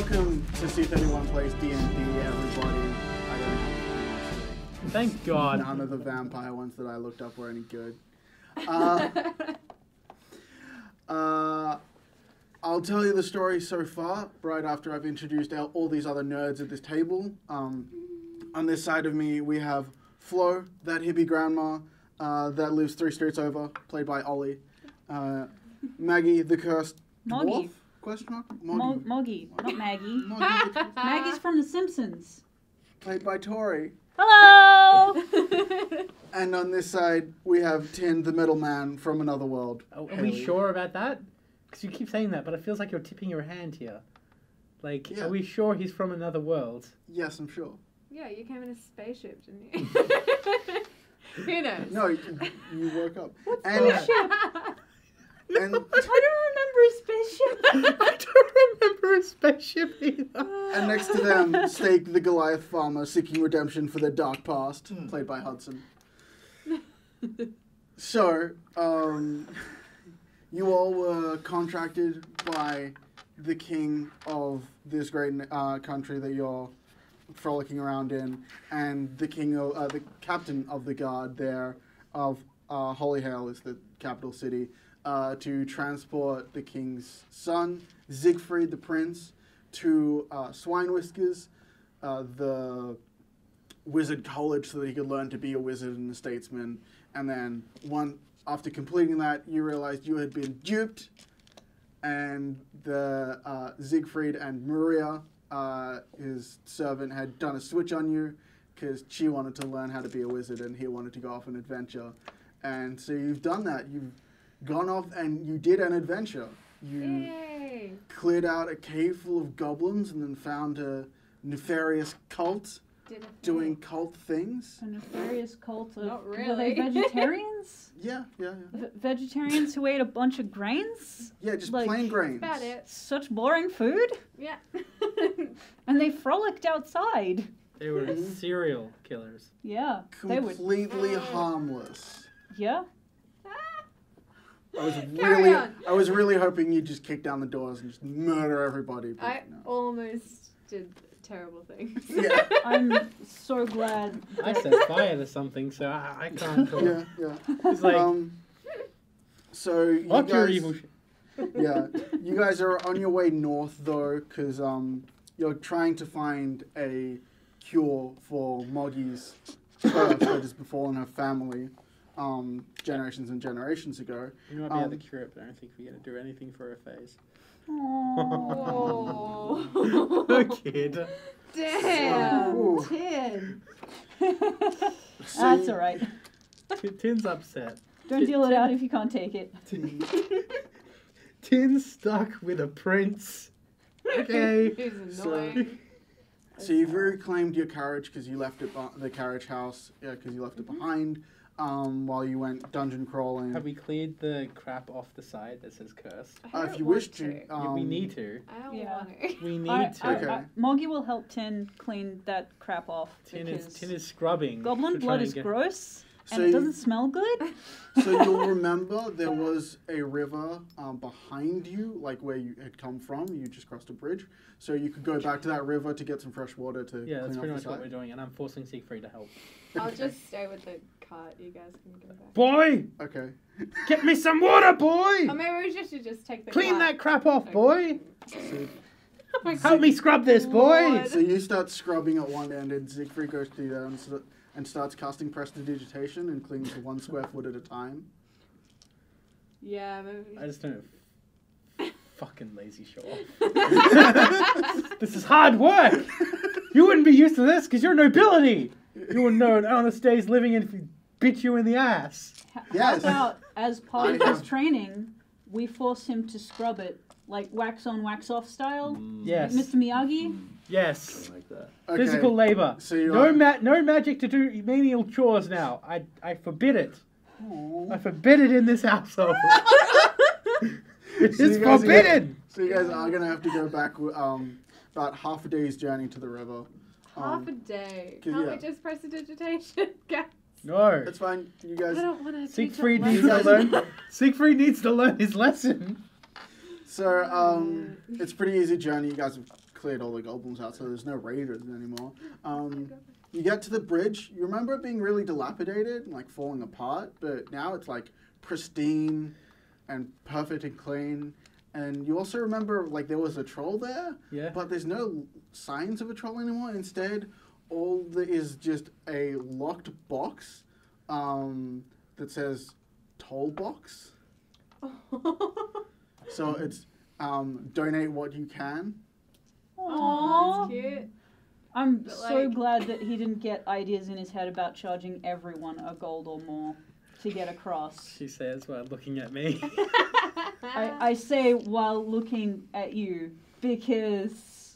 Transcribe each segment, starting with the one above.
Welcome to C31PLAYSDnD, everybody. I don't have Thank God. none of the vampire ones that I looked up were any good. I'll tell you the story so far, right after I've introduced all these other nerds at this table. On this side of me, we have Flo, that hippie grandma that lives 3 streets over, played by Ollie. Maggie, the cursed Moggy. dwarf? Question mark? Moggy, not Maggie. Moggy, Maggie's from The Simpsons. played by Tori. Hello! And on this side, we have Tin, the metal man from another world. Are we sure about that? Because you keep saying that, but it feels like you're tipping your hand here. Like, Yeah. Are we sure he's from another world? Yes, I'm sure. Yeah, you came in a spaceship, didn't you? Who knows? No, you woke up. What And, spaceship? and, I don't remember a spaceship. I don't remember a spaceship either. and next to them, Stake, the Goliath farmer, seeking redemption for their dark past, played by Hudson. So, you all were contracted by the king of this great country that you're frolicking around in, and the king of the captain of the guard there of Holyhale is the capital city, to transport the king's son, Siegfried the prince, to Swine Whiskers, the wizard college, so that he could learn to be a wizard and a statesman. And then after completing that, you realized you had been duped, and the Siegfried and Maria, his servant, had done a switch on you because she wanted to learn how to be a wizard and he wanted to go off an adventure. And so you've done that. You've gone off and you did an adventure. You Yay! cleared out a cave full of goblins and then found a nefarious cult Did a doing thing. cult things. A nefarious cult of... Not Were they really. vegetarians? Yeah. Vegetarians who ate a bunch of grains? Yeah, just Like, plain grains. About it. Such boring food? Yeah. And they frolicked outside. They were serial killers. Yeah. They would... Completely harmless. Yeah. Carry on. I was really hoping you'd just kick down the doors and just murder everybody. But I no. almost did terrible things. Yeah. I'm so glad. I set fire to something, so I can't talk. Yeah. It's like, So you fuck your guys, evil shit. yeah, you guys are on your way north though, because you're trying to find a cure for Moggy's curse that has befallen her family, generations and generations ago. We might be able to cure it, but I don't think we're going to do anything for her face. Oh. The kid. Damn. Ooh. Tin. So That's you- alright. Tin's upset. Don't deal it out if you can't take it. Tin's stuck with a prince. Okay. Who's So- annoying. So you've reclaimed your carriage because you left it, the carriage house, because you left it behind while you went dungeon crawling. Have we cleared the crap off the side that says curse? I If don't you want wish to, Yeah, we need to. I don't Yeah. want to. We need to. Okay. Moggy will help Tin clean that crap off. Tin because is scrubbing. goblin to try blood and is get- gross, So and it you- doesn't smell good. So you'll remember there was a river behind you, like where you had come from. You just crossed a bridge. So you could go back to that river to get some fresh water to Yeah, that's clean pretty off much the what we're side. doing, and I'm forcing Siegfried to help. I'll just stay with the cart. You guys can go back. Boy! Okay. Get me some water, boy! Or maybe we should just take the Clean cart. that crap off, boy! Oh my Help me scrub this, boy! Lord. So you start scrubbing at one end, and Siegfried goes to the other and starts casting prestidigitation and cleans 1 square foot at a time. Yeah, maybe. I just don't fucking lazy show off. This is hard work! You wouldn't be used to this because you're nobility! You wouldn't know an honest day's living if he bit you in the ass. Yes. How about, as part of I his have- training, we force him to scrub it, like wax on, wax off style? Yes. Mr. Miyagi? Yes. Like that. Okay. Physical labor. So you No, are... no magic to do menial chores now. I forbid it. Aw. I forbid it in this household. It So is you guys are forbidden! So you guys are going to have to go back about half a day's journey to the river. Half a day. 'cause, Can't yeah. we just press the digitation? Guys, No. That's fine. You I guys... don't want to teach Siegfried up needs to lessons. learn. Siegfried needs to learn his lesson. So, it's a pretty easy journey. You guys have cleared all the goblins out, so there's no raiders anymore. You get to the bridge. You remember it being really dilapidated and like falling apart, but now it's like pristine and perfect and clean. And you also remember like there was a troll there, Yeah. but there's no signs of a troll anymore. Instead, all there is just a locked box that says toll box. So it's donate what you can. Oh, Aww. that's cute. I'm But, so like- glad that he didn't get ideas in his head about charging everyone a gold or more to get across. She says while looking at me. I say while looking at you because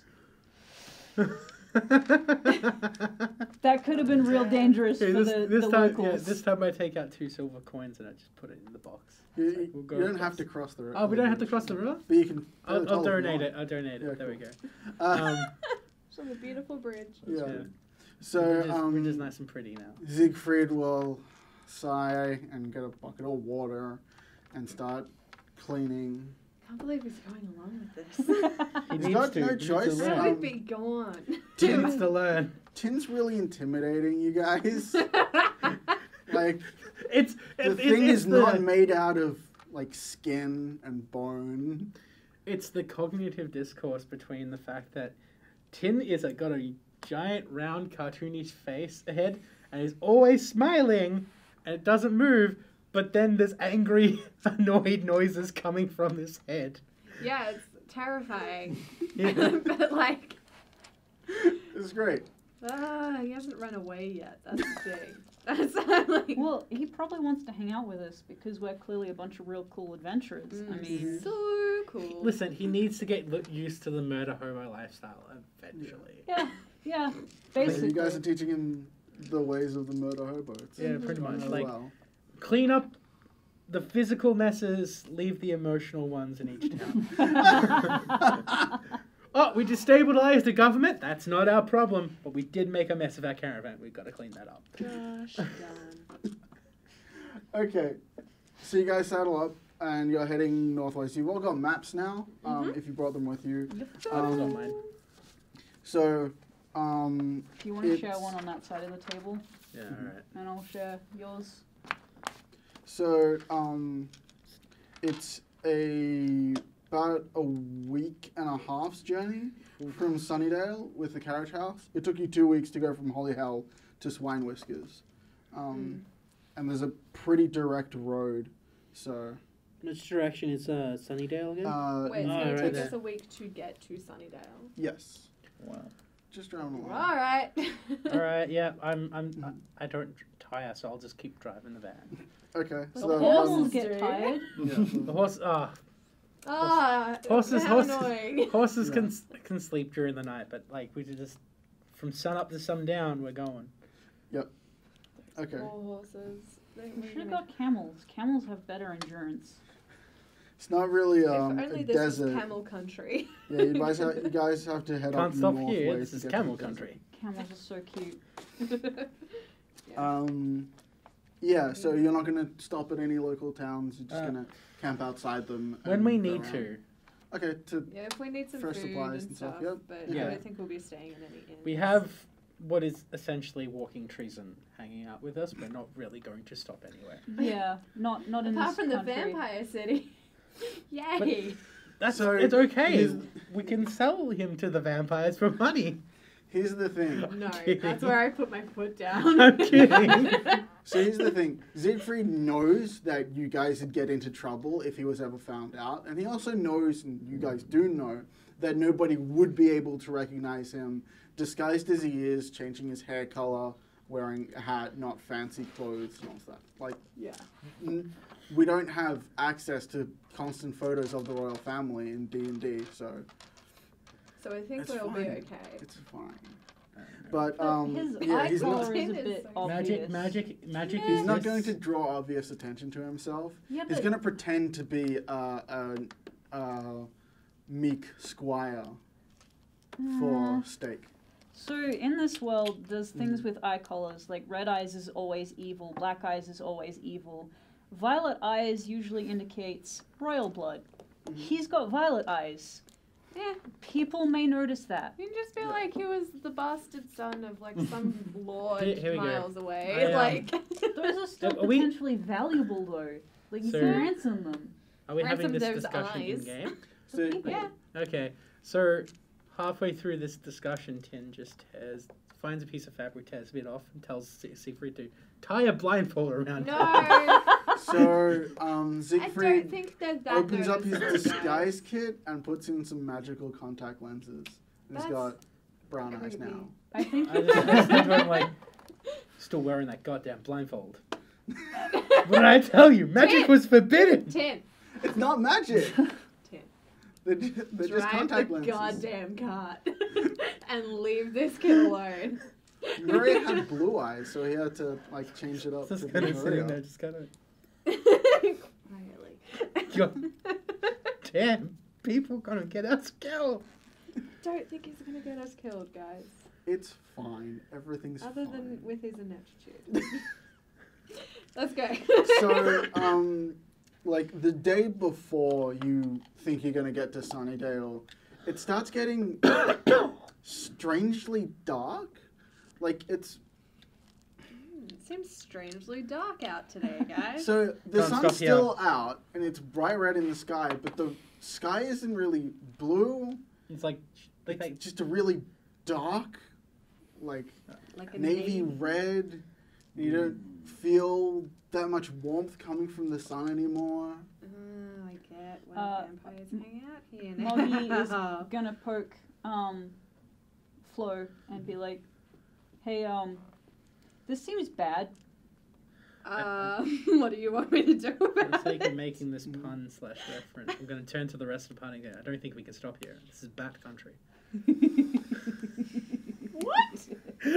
that could have been real dangerous Okay, for this the time, locals. this time I take out 2 silver coins and I just put it in the box. You, We'll go you don't across. have to cross the river. Oh, we don't have to cross the river? But you can. I'll tell if you donate want. it. I'll donate it. Yeah, There we cool. go. Uh, It's on a beautiful bridge. yeah. Yeah. So We're just nice and pretty now. Siegfried will sigh and get a bucket of water and start cleaning. Can't believe he's going along with this. He He's needs got to. no He needs choice. to I learn. would be gone. He needs to learn. Tin's really intimidating, you guys. Like It's the thing is not made out of like skin and bone. It's the cognitive discourse between the fact that Tin is got a giant round cartoonish face head and is always smiling and it doesn't move, but then there's angry, annoyed noises coming from this head. Yeah, it's terrifying. Yeah. But like, It's great. he hasn't run away yet. That's the thing. That's like, Well, he probably wants to hang out with us because we're clearly a bunch of real cool adventurers. I mean, so cool. Listen, he needs to get used to the murder hobo lifestyle eventually. yeah, So basically. you guys are teaching him the ways of the murder hobo. It's Yeah, pretty going much. really Like, well. clean up the physical messes, leave the emotional ones in each town. Oh, we destabilized the government? That's not our problem. But we did make a mess of our caravan. We've got to clean that up. Gosh darn. Okay, so you guys saddle up and you're heading northwest. You've all got maps now, if you brought them with you. Not mine. So, Do you want to share it's- one on that side of the table? Yeah, alright. And I'll share yours. So, it's about a week and a half's journey from Sunnydale with the carriage house. It took you 2 weeks to go from Hollyhell to Swine Whiskers. And there's a pretty direct road, so... Which direction is Sunnydale again? Wait, it's Oh, going to right take there. us a week to get to Sunnydale. Yes. Wow. Just driving along. All right. Alright, yeah, I don't tire, so I'll just keep driving the van. Okay, The so... horses do. get tired. yeah. The horse, Horses, horses- annoying. horses Yeah. can sleep during the night, but like we just from sun up to sundown we're going. Okay. Poor horses. We should have got camels. Camels have better endurance. It's not really If a only this desert. was camel country. Yeah, you guys have to head Can't up stop north here. ways This to is get to camel the desert. country. Camels are so cute. Yeah, so you're not going to stop at any local towns. You're just Uh, going to camp outside them. When and we go need around. to, Okay, to Yeah, if we need some Fresh food supplies and and stuff, stuff, yep. but Yeah. I don't think we'll be staying in any inns. we have what is essentially walking treason hanging out with us. We're not really going to stop anywhere. Yeah, not in Apart this from the country. vampire city. Yay! That's So, it's okay. here's- We can sell him to the vampires for money. here's the thing. No, kidding. that's where I put my foot down. I'm kidding. So here's the thing. Siegfried knows that you guys would get into trouble if he was ever found out. And he also knows, and you guys do know, that nobody would be able to recognize him, disguised as he is, changing his hair color, wearing a hat, not fancy clothes and all that. Like, Yeah. we don't have access to constant photos of the royal family in D&D, so So I think It's we'll be fine. okay. it's fine. But, But his yeah, eye he's not, color is a Tin bit is so- obvious. Magic Yeah. he's not exists. going to draw obvious attention to himself. Yeah, He's but going to pretend to be a meek squire for steak. So in this world, there's things with eye colors, like red eyes is always evil, black eyes is always evil. Violet eyes usually indicates royal blood. He's got violet eyes. Yeah. People may notice that. You can just be like, he was the bastard son of like some lord Here we go. miles away. I, like, Those are still Are we- potentially valuable though. Like you So- can ransom them. Are we having Ransom this those discussion eyes. in game? So, yeah. Okay, so halfway through this discussion, Tin just finds a piece of fabric, tears a bit off, and tells Siegfried to tie a blindfold around No. her. so I don't Siegfried think that that opens up his noticeable, guys. disguise kit and puts in some magical contact lenses. And he's That's got brown eyes creepy. now. I think I just think I'm like, still wearing that goddamn blindfold. What did I tell you? Magic Tin. was forbidden! 10. It's not magic. 10. They're just Drive contact the lenses. goddamn cart and leave this kid alone. Maria had blue eyes, so he had to like change it up Just to kind be of sitting Maria. there, just kind of, Quietly. God damn, people gonna get us killed. Don't think he's gonna get us killed, guys. It's fine. Everything's Other fine. than with his ineptitude. Let's go. So, like the day before you think you're gonna get to Sunnydale, it starts getting strangely dark. Like it's It seems strangely dark out today, guys. so the Can't stop sun's here. still out and it's bright red in the sky, but the sky isn't really blue. It's like It's just a really dark, like Like a navy red. You don't feel that much warmth coming from the sun anymore. Oh, I get why vampires hang out here Moggy now. is gonna poke Flo and be like, "Hey, this seems bad." What do you want me to do For the about sake of it? making this pun/reference, I'm going to turn to the rest of the party and go, I don't think we can stop here. This is Bat Country. What?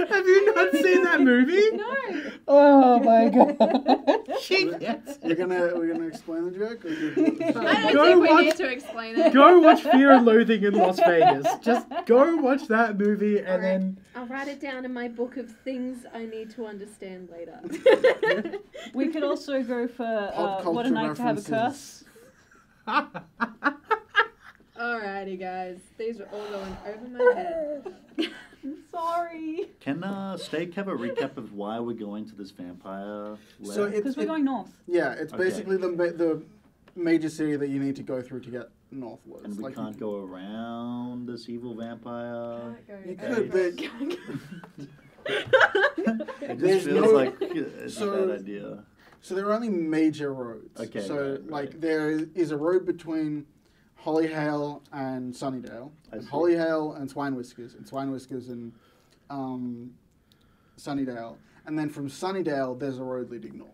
Have you not seen that movie? No. Oh my god. Shit. We're gonna explain the joke. Or you- I don't Go think we watch- need to explain it. Go watch Fear and Loathing in Las Vegas. Just go watch that movie and Alright. then... I'll write it down in my book of things I need to understand later. We could also go for Pop what a culture night to have a references. curse. Alrighty, guys. These are all going over my head. I'm sorry. Can Steak have a recap of why we're going to this vampire So lab? Because we're going north. Yeah, it's Okay. basically the major city that you need to go through to get northwards. And we Like, can't go around this evil vampire. You Can't could, go but It There's just feels no- like it's so- a bad idea. so there are only major roads. Okay, So right. like there is a road between Hollyhale and Sunnydale, I and see. Hollyhale and Swine Whiskers, and Sunnydale, and then from Sunnydale there's a road leading north.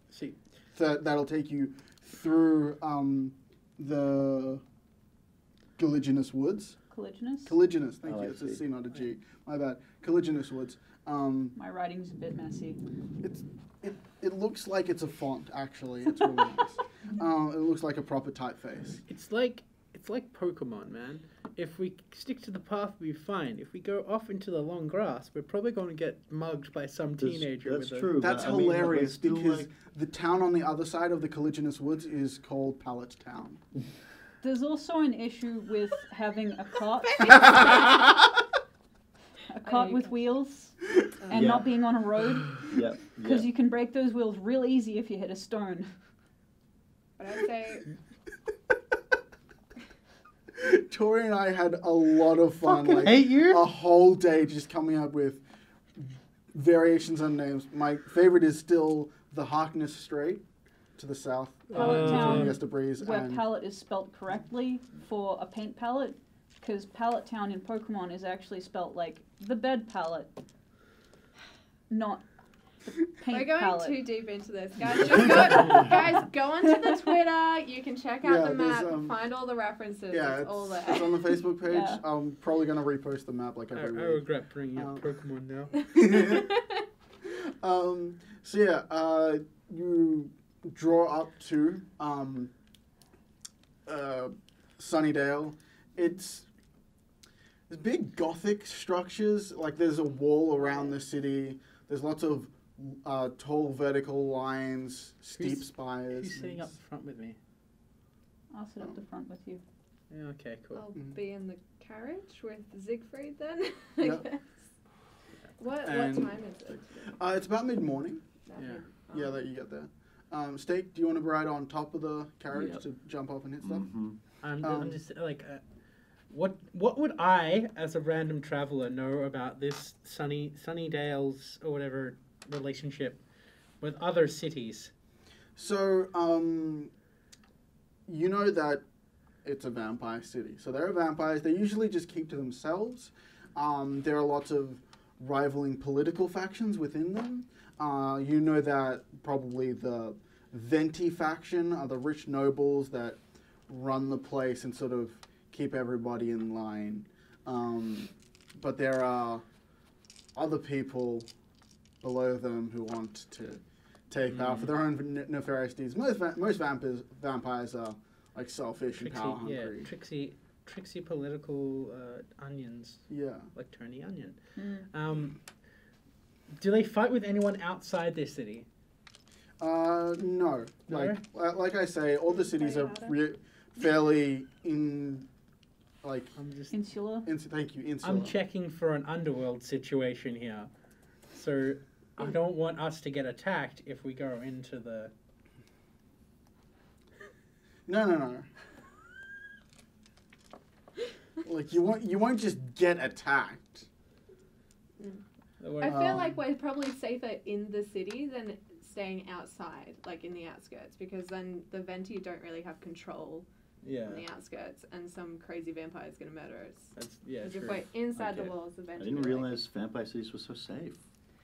See, So that'll take you through the Caligulous Woods. Caligulous. Caligulous, thank Oh, you. I It's a see. C, not a G. My bad. Caligulous Woods. My writing's a bit messy. It looks like it's a font, actually. It's really nice. It looks like a proper typeface. it's like Pokemon, man. If we stick to the path, we'll be fine. If we go off into the long grass, we're probably going to get mugged by some teenager. That's with true. That's but I mean, like, hilarious still, because like, the town on the other side of the Caligulous Woods is called Pallet Town. There's also an issue with having a cart, a cart with wheels, and Yeah. not being on a road, yeah, because yeah. you can break those wheels real easy if you hit a stone. But I'd say Tori and I had a lot of fun. Fucking Like hate you. a whole day just coming up with variations on names. My favorite is still the Harkness Strait to the south, Pallet between Town, Yester Breeze where and palette is spelt correctly for a paint palette, because Pallet Town in Pokemon is actually spelt like the bed palette, not the paint we're going palette. too deep into this, guys. Just go onto the Twitter. You can check out Yeah, the map, there's, find all the references. yeah, it's all it's there. on the Facebook page. Yeah. I'm probably gonna repost the map like I every week. regret bringing up Pokemon now. So yeah, you draw up to Sunnydale. It's big Gothic structures. Like there's a wall around the city. There's lots of tall vertical lines, steep Who's- spires. Who's sitting up front with me? I'll sit up the front with you. Yeah, okay, cool. I'll Mhm. be in the carriage with Siegfried then, I Yep. guess. What And- time is it? It's about mid-morning. That Yeah. mid- Yeah, that you get there. Steak, do you want to ride on top of the carriage Yep. to jump up and hit stuff? Mm-hmm. I'm just like, what would I, as a random traveler, know about this Sunnydale's or whatever relationship with other cities? So, you know that it's a vampire city. So there are vampires. They usually just keep to themselves. There are lots of rivaling political factions within them. You know that probably the Venti faction are the rich nobles that run the place and sort of keep everybody in line. But there are other people below them who want to take power for their own nefarious deeds. Most vampires are like selfish and power hungry. Tricksy political onions, Yeah. like Tony Onion. Mm. Do they fight with anyone outside their city? No. No? Like I say, all the cities are fairly I'm just Insular. thank you, insular. I'm checking for an underworld situation here, so I don't want us to get attacked if we go into the. No. Like you won't just get attacked. I feel like we're probably safer in the city than staying outside, like in the outskirts, because then the Venti don't really have control Yeah, on the outskirts, and some crazy vampire is going to murder us. that's yeah. Because if True. we're inside the Okay. walls, the I Venti. didn't are like- realize vampire cities were so safe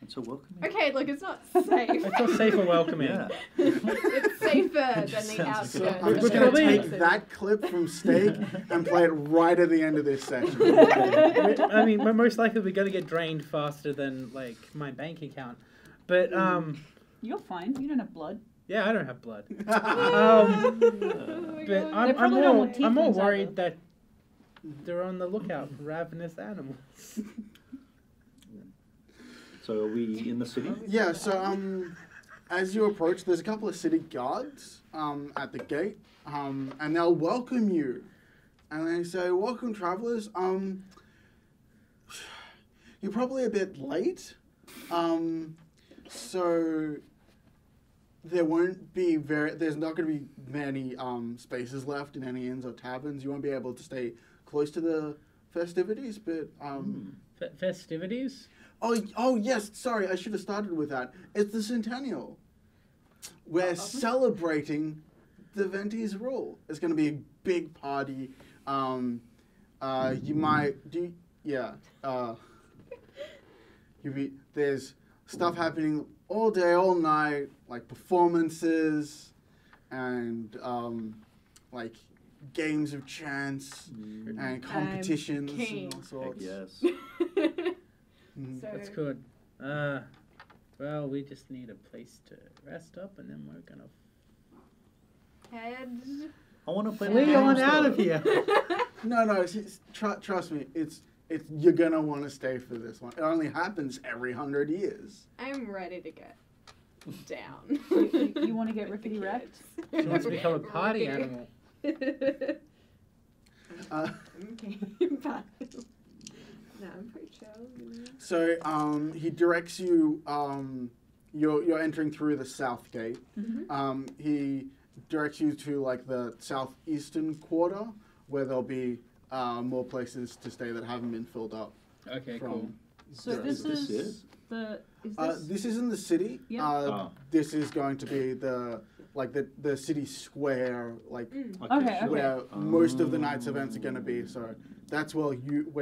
and so welcoming. Okay, look, it's not safe. It's not safe or welcoming. Yeah. It's safer than just the sounds like So outskirts. I'm We're just of going to probably- take that clip from Steak and play it right at the end of this session. I mean, we're most likely we're gonna get drained faster than like my bank account, but You're fine. You don't have blood. yeah, I don't have blood. Oh my But God. I'm probably don't want more tieflings worried either. that they're on the lookout for ravenous animals. So are we in the city? Yeah, so as you approach, there's a couple of city guards at the gate, and they'll welcome you. And they say, "Welcome, travelers. You're probably a bit late, so there's not going to be many spaces left in any inns or taverns. You won't be able to stay close to the festivities, but Festivities? Oh yes, sorry, I should have started with that. It's the centennial. We're celebrating the Venti's rule. It's going to be a big party. You might do, yeah. There's stuff happening all day, all night, like performances and like games of chance and competitions king. and all Heck sorts. yes. Mhm. So, That's good. Well, we just need a place to rest up, and then we're gonna head. I want to play flee the on games, out though. of here. No, trust me. It's you're gonna want to stay for this one. It only happens every 100 years. I'm ready to get down. You want to get rickety wrecked? She wants to become a party Rickety. animal. Okay, bye. No, I'm pretty chill. You know? So he directs you. You're entering through the south gate. Mm-hmm. He directs you to like the southeastern quarter, where there'll be more places to stay that haven't been filled up. Okay, from cool. So the- this Is this is the. Is this? This is in the city. Yeah. Oh. This is going to be the city square, like Okay, okay. where most of the night's events are going to be. So that's where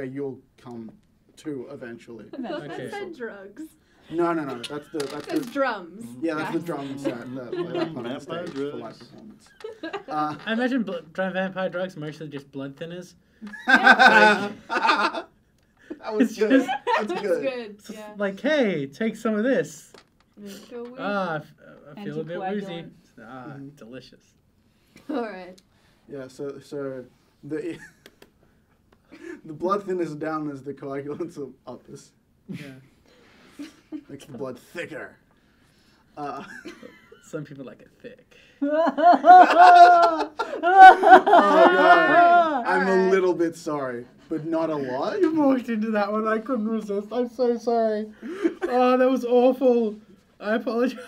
you'll come to eventually. Eventually. Okay. I said drugs. No. That's It's the drums. that's the guys. drum set that play up on the Vampire stage for live drugs. performance. I imagine vampire drugs mostly just blood thinners. That was It's good. just- That's That's good. good. It's Yeah. like, hey, take some of this. Feel weird. I feel a bit woozy. Mhm. Delicious. All right. Yeah. So the the blood thinners are down as the coagulants are up. This Yeah. makes the blood thicker. Some people like it thick. Oh, God. I'm a Alright. little bit sorry, but not a lot. You walked into that one. I couldn't resist. I'm so sorry. Oh, that was awful. I apologize.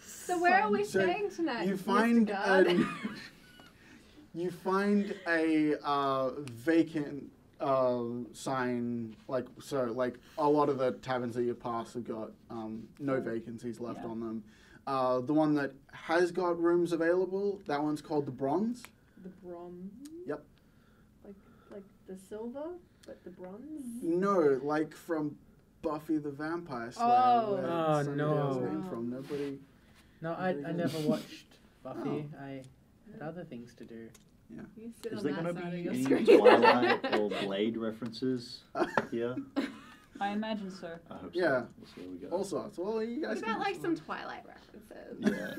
So where are we So staying tonight? You Mr. find Guard? a vacant sign, like a lot of the taverns that you pass have got no vacancies left Yeah. on them. The one that has got rooms available, that one's called the Bronze. The bronze. Yep. Like the silver, but the bronze. No, like from Buffy the Vampire Slayer. Oh. where Oh, Sunnydale's no. name from. Nobody. No, I never watched Buffy. Oh. I had other things to do. You sit Is on there that going to side of be your any screen. Twilight or Blade references here? I imagine so. I hope Yeah. so. We'll see how we go. All sorts. Well, you guys What can about like some decide. Twilight references? Yeah.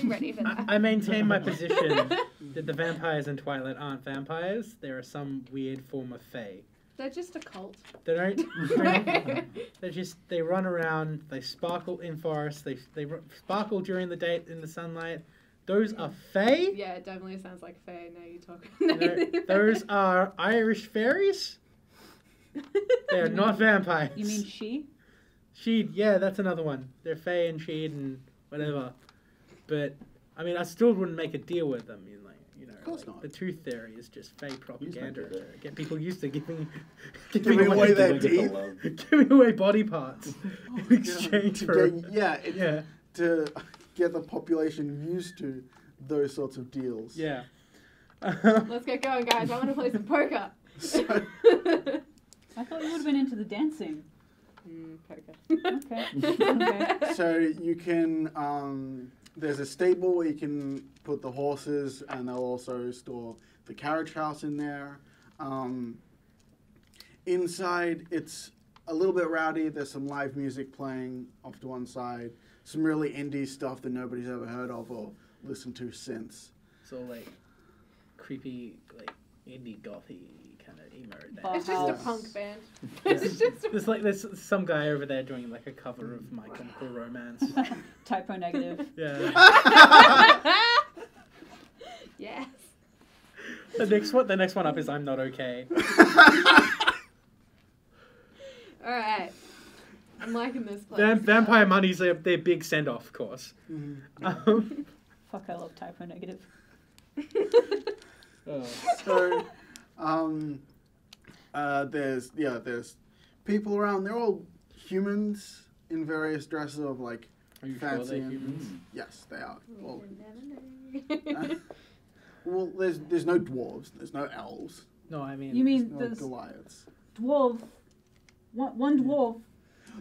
I'm ready for that. I maintain my position that the vampires in Twilight aren't vampires. They are some weird form of fae. They're just a cult. They don't. They run around. They sparkle in forests. They sparkle during the day in the sunlight. Those are fae. Yeah, it definitely sounds like Faye. Now you talk. Those are Irish fairies. They are not vampires. You mean she? Sheed? Yeah, that's another one. They're fae and Sheed and whatever. But I mean, I still wouldn't make a deal with them. Of course not. The truth theory is just fake propaganda do to that. get people used to giving away their Don't get the teeth. love. giving away body parts Oh, in God. exchange To for get, yeah. To get the population used to those sorts of deals. yeah. Let's get going, guys. I want to play some poker. So, I thought you would have been into the dancing. Poker. Okay. Okay. so you can, there's a stable where you can put the horses, and they'll also store the carriage house in there. Inside, it's a little bit rowdy. There's some live music playing off to one side. Some really indie stuff that nobody's ever heard of or listened to since. So like creepy, like indie gothy kind of emo. Bar It's just a house. punk band. Yeah. It's just. There's some guy over there doing like a cover of My Chemical Romance. Typo negative. Yeah. Yes. The next one up is I'm Not Okay. All right. I'm liking this place. Vampire Money's their big send off, of course. Mhm. Fuck, I love typo negative. Oh. So, there's people around. They're all humans in various dresses of like Are you sure fancy. they're and, humans? yes, they are. We Well, will never know. well, there's no dwarves. There's no elves. No, I mean. You mean No there's Goliaths. dwarf, one dwarf.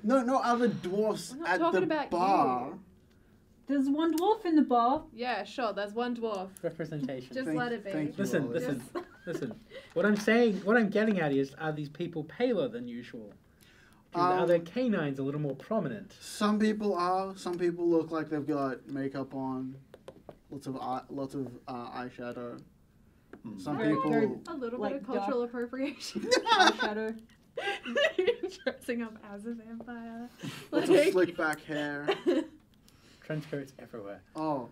No other dwarfs We're not at talking the about bar. you. There's one dwarf in the bar. Yeah, sure. There's one dwarf. Representation. Just Thank- let it be. thank you, Listen, Wallace. listen, listen. What I'm getting at is, are these people paler than usual? Are their canines a little more prominent? Some people are. Some people look like they've got makeup on. Lots of eyeshadow. Some Very- people. very- A little Like bit of cultural appropriation. Eyeshadow. Dressing up as a vampire. Lots of slick back hair. Trench coats everywhere. Oh,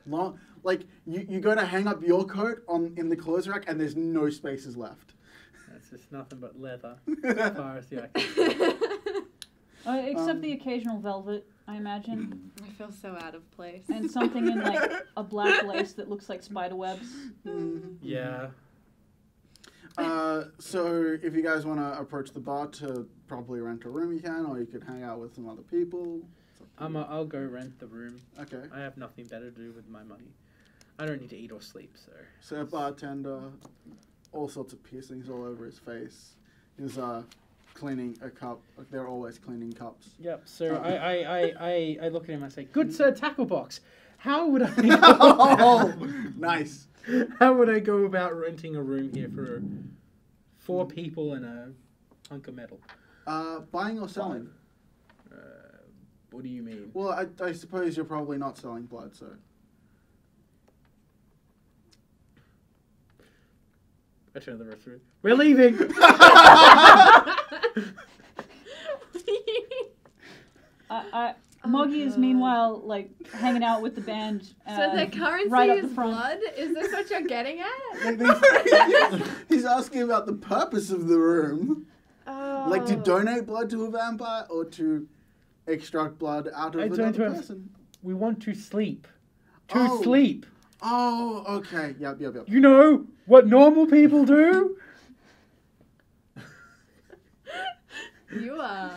long. Like you go to hang up your coat in the clothes rack, and there's no spaces left. That's just nothing but leather. As far as the eye can see. Except the occasional velvet, I imagine. I feel so out of place. And something in like a black lace that looks like spider webs. Yeah. So if you guys want to approach the bar to probably rent a room, you can, or you could hang out with some other people. It's up to you. I'll go rent the room. Okay. I have nothing better to do with my money. I don't need to eat or sleep, so. So a bartender, all sorts of piercings all over his face. He's cleaning a cup. Like they're always cleaning cups. Yep. So I look at him and I say, "Good sir, tackle box. How would I? Oh, nice. How would I go about renting a room here for 4 people and a hunk of metal? Buying or selling? What do you mean? Well, I suppose you're probably not selling blood, so. I turn the rest of it. We're leaving. Moggy is God. meanwhile like hanging out with the band. So the currency right up is the front. blood? Is this what you're getting at? He's asking about the purpose of the room. Oh. Like to donate blood to a vampire or to extract blood out of I don't another have- person. We want to sleep. Oh. Sleep. Oh, okay. Yep. You know what normal people do? You are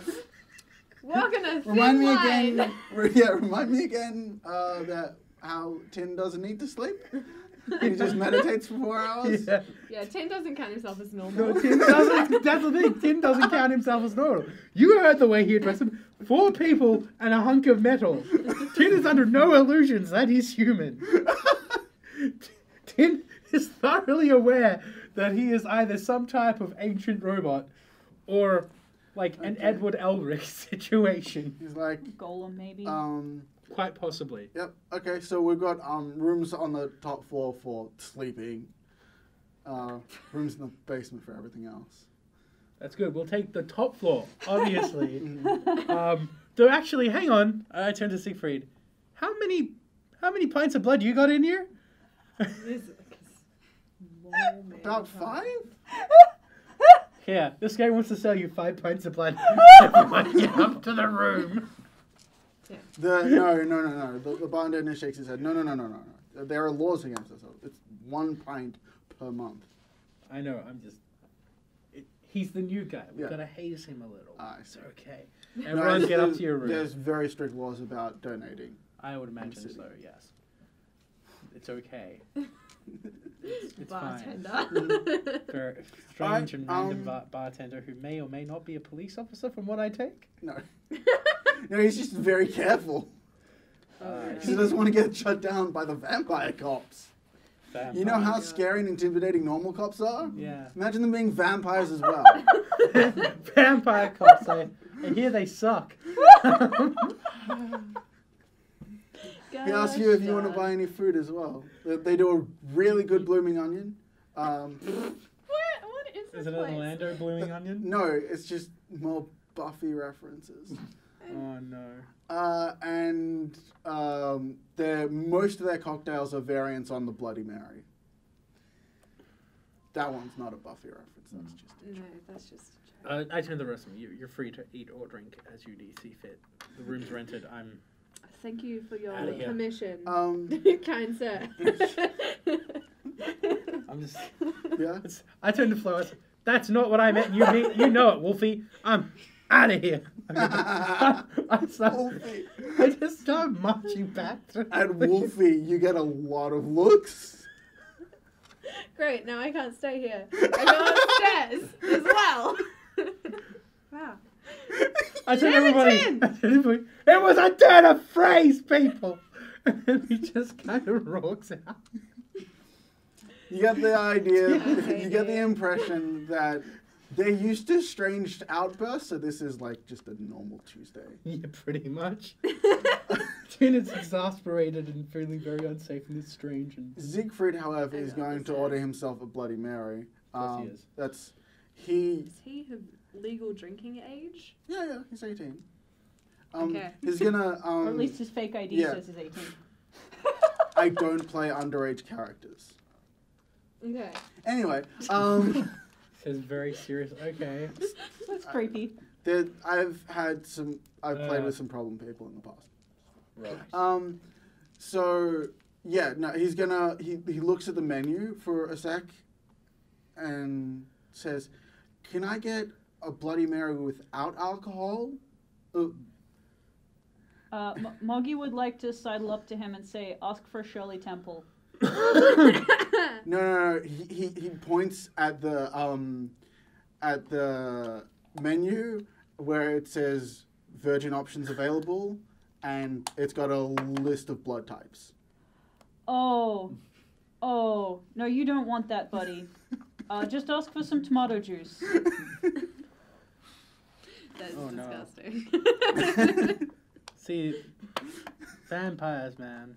walking a thin Remind me line. again. Yeah, remind me again that how Tin doesn't need to sleep. He just meditates for 4 hours. Yeah. Yeah, Tin doesn't count himself as normal. No, Tim doesn't. That's the thing. Tim doesn't count himself as normal. You heard the way he addressed him. 4 people and a hunk of metal. Tin is under no illusions that he's human. Tin is thoroughly aware that he is either some type of ancient robot or like an Okay. Edward Elric situation. He's like, Golem maybe. Quite possibly. yep. Okay, so we've got rooms on the top floor for sleeping. Rooms in the basement for everything else. That's good. We'll take the top floor, obviously. Mhm. Though actually, hang on. I turn to Siegfried. How many pints of blood you got in here? About 5? Yeah, this guy wants to sell you 5 pints of blood. Get up to the room. No. The bartender shakes his head. No. There are laws against this. It's 1 pint per month. I know. He's the new guy. We've Yeah. got to haze him a little. I It's see. okay. No, Everyone, get up there's- to your room. There's very strict laws about donating. I would imagine city. so. Yes. It's okay. It's fine. Bartender. For a strange and random um, bartender who may or may not be a police officer, from what I take. No. No, he's just very careful. Because he doesn't want to get shut down by the vampire cops. You know how God. scary and intimidating normal cops are? Yeah. Imagine them being vampires as well. Vampire cops. I hear they suck. He asks you if you want to buy any food as well. They do a really good blooming onion. What is this Is it an place? Orlando blooming onion? No, it's just more Buffy references. Oh no. And most of their cocktails are variants on the Bloody Mary. That one's not a Buffy reference. That's just a No, joke. that's just. I turn to the rest of them. You're free to eat or drink as you see fit. The room's rented. I'm. Thank you for your Outta here. permission, kind sir. I'm just. Yeah. I turn to Flo. I say, that's not what I meant. You know it, Wolfie. I'm out of here. I just start marching back. To At Wolfie, you get a lot of looks. Great, now I can't stay here. I go upstairs as well. Wow. I tell Damn it, everybody, Tim! I tell everybody, it was a turn of phrase, people. And he just kind of rocks out. You get the idea, Okay, you get the yeah. impression that they're used to strange outbursts, so this is like just a normal Tuesday. Yeah, pretty much. Tina's exasperated and feeling very unsafe and it's strange. And Siegfried, however, I is know, going this to is- order himself a Bloody Mary. course he is. That's he. Is he of legal drinking age? Yeah, he's 18. Okay. He's gonna. or at least his fake ID yeah. says he's 18. I don't play underage characters. Okay. Anyway, says very serious. Okay. That's creepy. I've played with some problem people in the past. Right. So yeah, no, he's gonna he looks at the menu for a sec and says, "Can I get a Bloody Mary without alcohol?" Moggy would like to sidle up to him and say, "Ask for Shirley Temple." No. He points at the menu where it says virgin options available, and it's got a list of blood types. Oh, no, you don't want that, buddy. Just ask for some tomato juice. That's Oh, no. disgusting. See, vampires, man.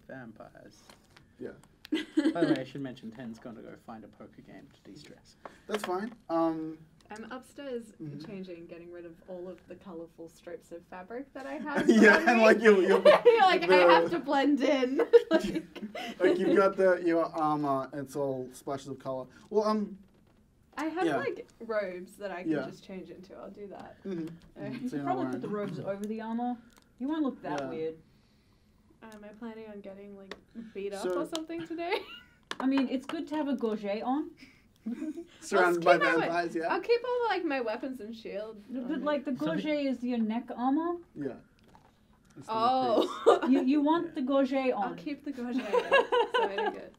Vampires. Yeah, By the way, I should mention Ten's going to go find a poker game to de-stress. that's fine. I'm upstairs Mhm. changing, getting rid of all of the colourful strips of fabric that I have. Yeah, on and me. like you're You're like, I have to blend in. like you've got your armor, and it's all splashes of color. Well, I have Yeah. like robes that I can Yeah. just change into. I'll do that. mhm. Uh, So You you're not probably wearing. put the robes over the armor. You won't look that Yeah. weird. Am I planning on getting like beat up So- or something today? I mean, it's good to have a gorget on, Surrounded by keep my- vampires, yeah. I'll keep all like my weapons and shield. on but me. like the gorget is your neck armor. Yeah. It's the Oh. You want the gorget I'll on. keep the gorget. So I don't get.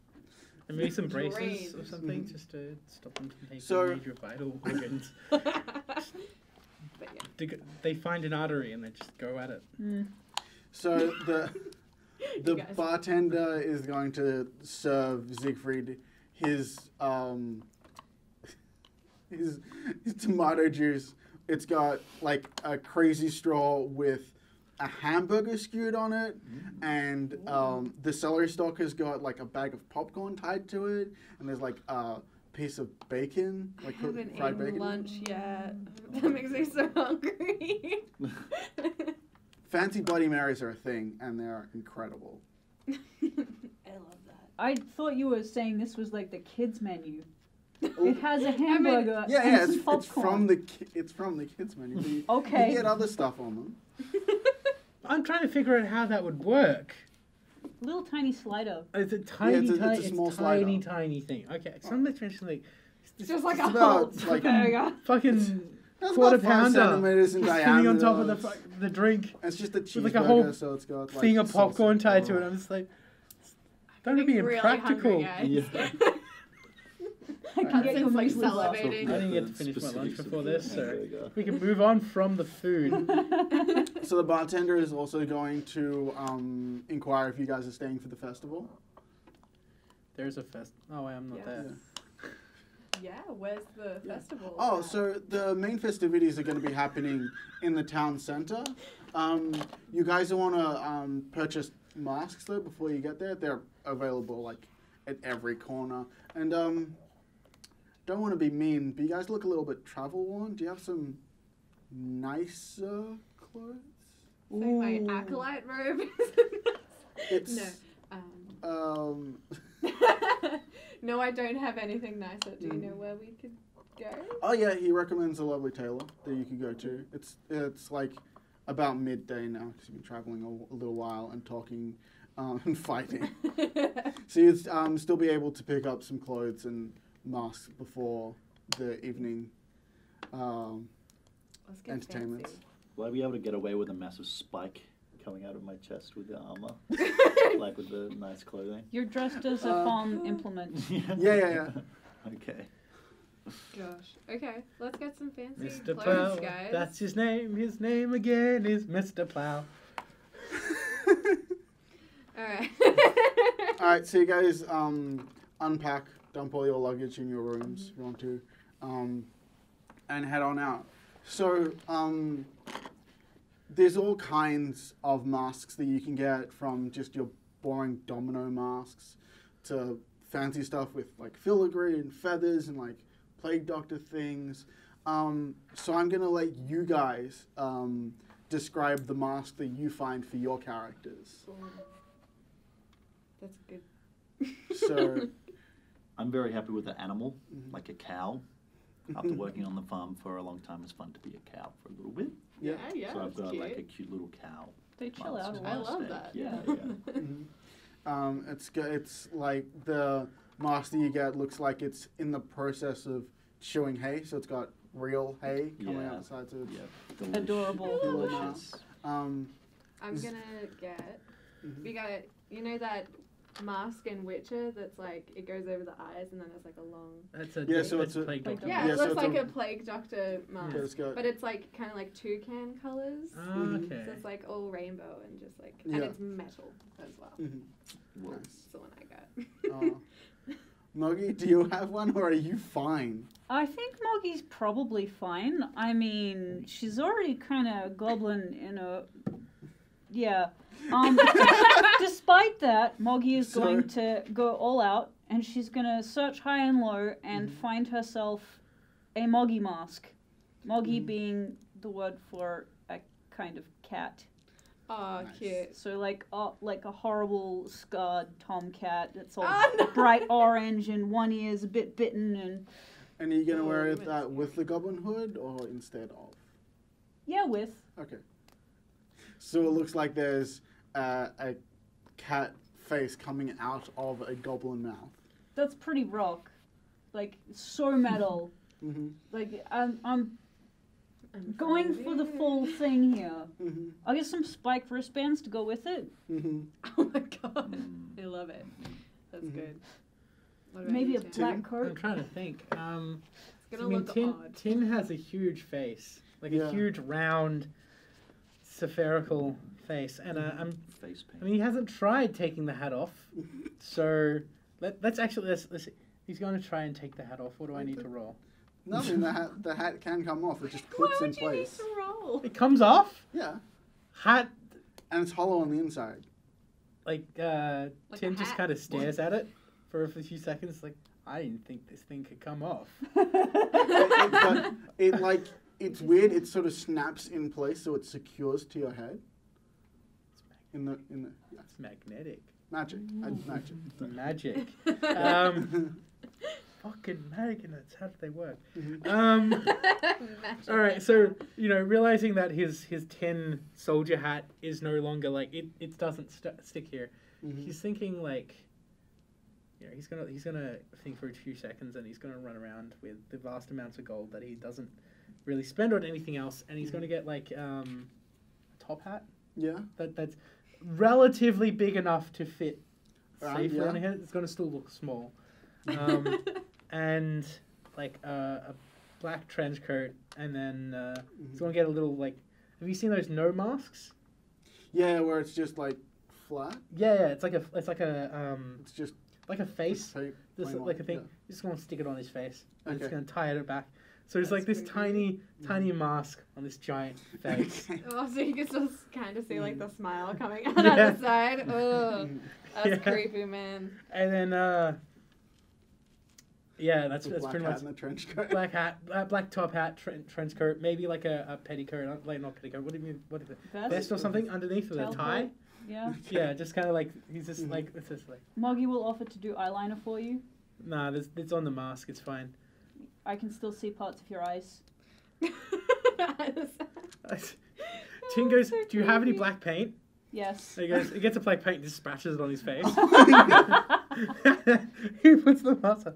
And maybe some braces or Drains. something Mhm. just to stop them from taking So- major vital organs. But yeah. They find an artery and they just go at it. Mm. So the You guys. bartender is going to serve Siegfried his tomato juice. It's got like a crazy straw with a hamburger skewered on it, and the celery stalk has got like a bag of popcorn tied to it, and there's like a piece of bacon, like I haven't fried eaten bacon. lunch yet. That makes me so hungry. Fancy Bloody Marys are a thing, and they're incredible. I love that. I thought you were saying this was like the kids menu. Oh. It has a hamburger Yeah, and yeah, some it's popcorn. from the kids menu. But you Okay. can get other stuff on them. I'm trying to figure out how that would work. Little tiny slider. It's a tiny, it's a tiny, small it's slider. tiny thing. Okay, somebody's mentioned like It's just like It's a about, whole like, burger. fucking That's quarter about 5 pounder centimeters in just diameter. sitting on top of It's- the drink It's just a cheeseburger, like a whole so it's got like thing of sauce popcorn and- tied to it. oh. I'm just like, that would Getting be really impractical. hungry, guys. Yeah. I can get you a Husband's, like, muesli bar. salivating. I didn't get to finish my lunch Specifics of before the this, so hamburger. we can move on from the food. So the bartender is also going to inquire if you guys are staying for the festival. There's a fest. Oh, I'm not Yes. there. Yeah, where's the festival? Oh, at? so the main festivities are going to be happening in the town center. You guys want to purchase masks though before you get there. They're available like at every corner. And don't want to be mean, but you guys look a little bit travel worn. Do you have some nicer clothes? So my acolyte robe is It's no. No, I don't have anything nicer. Do you know where we could go? Oh yeah, he recommends a lovely tailor that you could go to. It's like about midday now because you've been traveling a little while and talking and fighting. So you'd still be able to pick up some clothes and masks before the evening Let's get entertainments. fancy. Will I be able to get away with a massive spike coming out of my chest with the armor? Like with the nice clothing? You're dressed as a farm implement. Yeah. Okay. Gosh. Okay, let's get some fancy Mr. clothes, Plow, guys. that's his name. His name again is Mr. Plow. Alright. All right, so you guys unpack, dump all your luggage in your rooms if you want to, and head on out. So there's all kinds of masks that you can get, from just your boring domino masks to fancy stuff with like filigree and feathers and like plague doctor things. So I'm gonna let you guys describe the mask that you find for your characters. That's good. So I'm very happy with the animal, Mhm. like a cow. After working on the farm for a long time, it's fun to be a cow for a little bit. yeah. Yeah, So I've that's got cute. like a cute little cow. They chill out a mask lot. I love steak. that. Yeah, Yeah. yeah. It's like the mask that you get looks like it's in the process of chewing hay, so it's got real hay coming Yeah. out the sides of it. Yeah. Delicious. Adorable. Delicious. Um, I'm Is- gonna get. Mhm. We got it. You know that mask in Witcher that's like it goes over the eyes and then there's like a long. That's a Yeah, so that's it's a- plague Plague doctor. Yeah, Yeah, it so looks it's like a- a plague doctor mask, but it's got but it's like kind of like toucan colors. Ah, Mhm. okay. So it's like all rainbow and just like Yeah. and it's metal as well. mhm. Whoa. That's the one I got. Moggy, do you have one, or are you fine? I think Moggy's probably fine. I mean, she's already kind of goblin in a. Yeah. Despite that, Moggy is So- going to go all out, and she's going to search high and low and find herself a Moggy mask. Moggy being the word for a kind of cat. Oh, Nice. cute. So like a horrible scarred tomcat that's all Oh, no. bright orange and one ear's a bit bitten and And are you gonna Oh, wear you it went that with the goblin hood or instead of? yeah with. Okay. So it looks like there's a cat face coming out of a goblin mouth. That's pretty rock. Like so metal. Mm-hmm. Like I'm going for the full thing here. Mm-hmm. I'll get some spiked wristbands to go with it. Mm-hmm. Oh my god. Mm. I love it. That's Mhm. good. What about Maybe you, a Tim? black I'm coat. trying to think. It's I gonna mean, look Tin, odd. Tin has a huge face, like Yeah. a huge round, spherical face, and Face paint. I mean, he hasn't tried taking the hat off, so let's see. He's going to try and take the hat off. What do I need to roll? Nothing. The hat can come off. It just Why clips in would you need place. to roll? It comes off. Yeah, Hat and it's hollow on the inside. like a Tim just hat? kind of stares at it for a few seconds, like I didn't think this thing could come off. But it's weird. It sort of snaps in place, so it secures to your head. In the yeah. It's magnetic. Magic. Magic. Magic. Fucking magnets. How do they work? Mhm. Magic. All right, so realizing that his tin soldier hat is no longer like it doesn't stick here. Mhm. He's thinking like, he's gonna think for a few seconds, and he's gonna run around with the vast amounts of gold that he doesn't really spend on anything else, and he's gonna get like a top hat Yeah. that's relatively big enough to fit safely yeah. on his head. It's gonna still look small. And like a black trench coat, and then he's gonna get a little like. Have you seen those no masks? Yeah, where it's just like flat. Yeah. It's like a It's just like a face. tape This going like a on, thing. yeah. You're just gonna stick it on his face. And Okay. it's gonna tie it back. So it's like That's this creepy. tiny mask on this giant face. Okay. Oh, so you can still kind of see like the smile coming out Yeah. on the side. Oh, that's Yeah. creepy, man. And then yeah, that's The black pretty hat much and the trench coat. black hat, black top hat, trench coat, maybe like a petticoat, like not petticoat. What do you mean? What is it? Vest or something underneath with a Tail tie. coat. Yeah. Yeah, just kind of like he's just like it's just like Moggy will offer to do eyeliner for you. nah. It's on the mask. It's fine. I can still see parts of your eyes. Tin goes, so "Do you have any creepy. black paint?" Yes. He goes, he gets a black paint, and just splashes it on his face. He puts the mask on.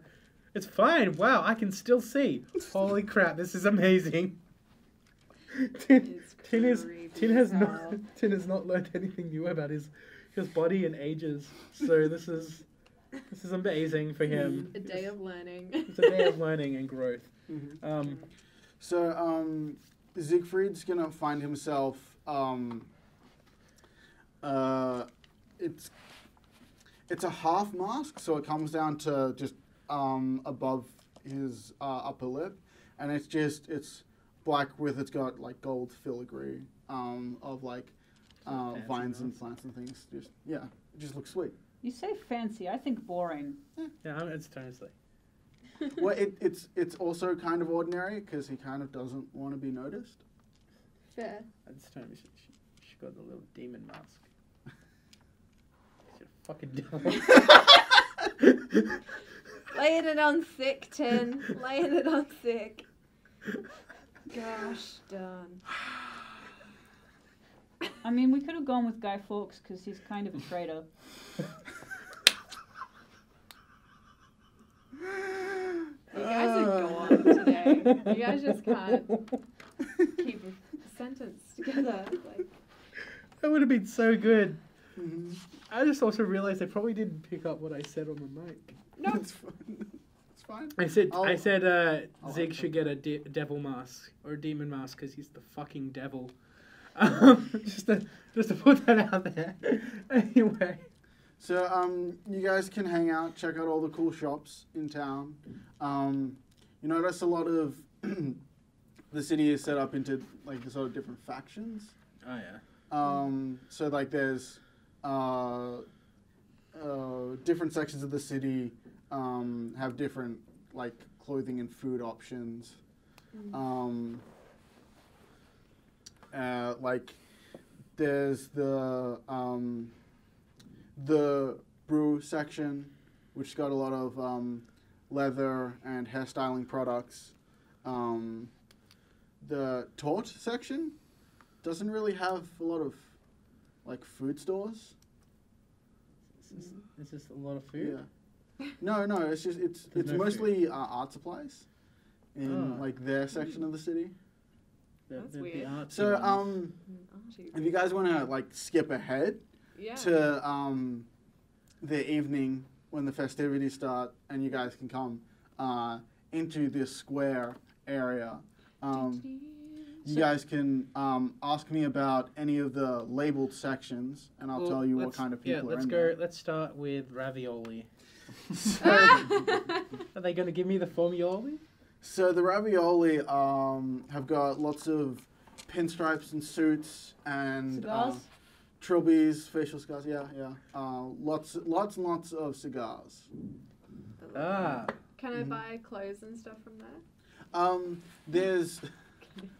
It's fine. Wow, I can still see. Holy crap, this is amazing. Tin has not learned anything new about his body and ages. So this is amazing for him. A day of learning. It's a day of learning and growth. Mhm. So Siegfried's gonna find himself. It's a half mask, so it comes down to just above his upper lip, and it's black it's got like gold filigree of like Fancy vines and mask. plants and things. Just it just looks sweet. You say fancy. I think boring. Yeah, it's honestly. Well, it's also kind of ordinary because he kind of doesn't want to be noticed. Fair. At this time, she got the little demon mask. She's a fucking devil. Laying it on thick, Tin. Laying it on thick. Gosh darn. I mean, we could have gone with Guy Fawkes because he's kind of a traitor. You guys are gone today. You guys just can't keep a sentence together. Like, That would have been so good. Mm-hmm. I just also realized they probably didn't pick up what I said on the mic. no. It's fine. It's fine. I said I'll Zig have should get a devil mask or a demon mask because he's the fucking devil. Just to put that out there. Anyway. So you guys can hang out, check out all the cool shops in town. You notice a lot of the city is set up into like the sort of different factions. Oh yeah. So like there's different sections of the city have different like clothing and food options. Like there's the brew section, which has got a lot of leather and hairstyling products. The tort section doesn't really have a lot of like food stores. Is this a lot of food? Yeah. No, it's just it's no mostly art supplies in Oh. like their section of the city. That's weird. art So ones. if you guys want to like skip ahead Yeah. to the evening when the festivities start, and you guys can come into this square area. You guys can ask me about any of the labeled sections, and I'll Well, tell you what let's- kind of people Yeah, are let's in go. there. Let's start with ravioli. So, Are they going to give me the formuoli? so the ravioli have got lots of pinstripes and suits and Cigars? trilbies, facial scars. Yeah. Lots and lots of cigars. Ah, Can I buy clothes and stuff from there? There's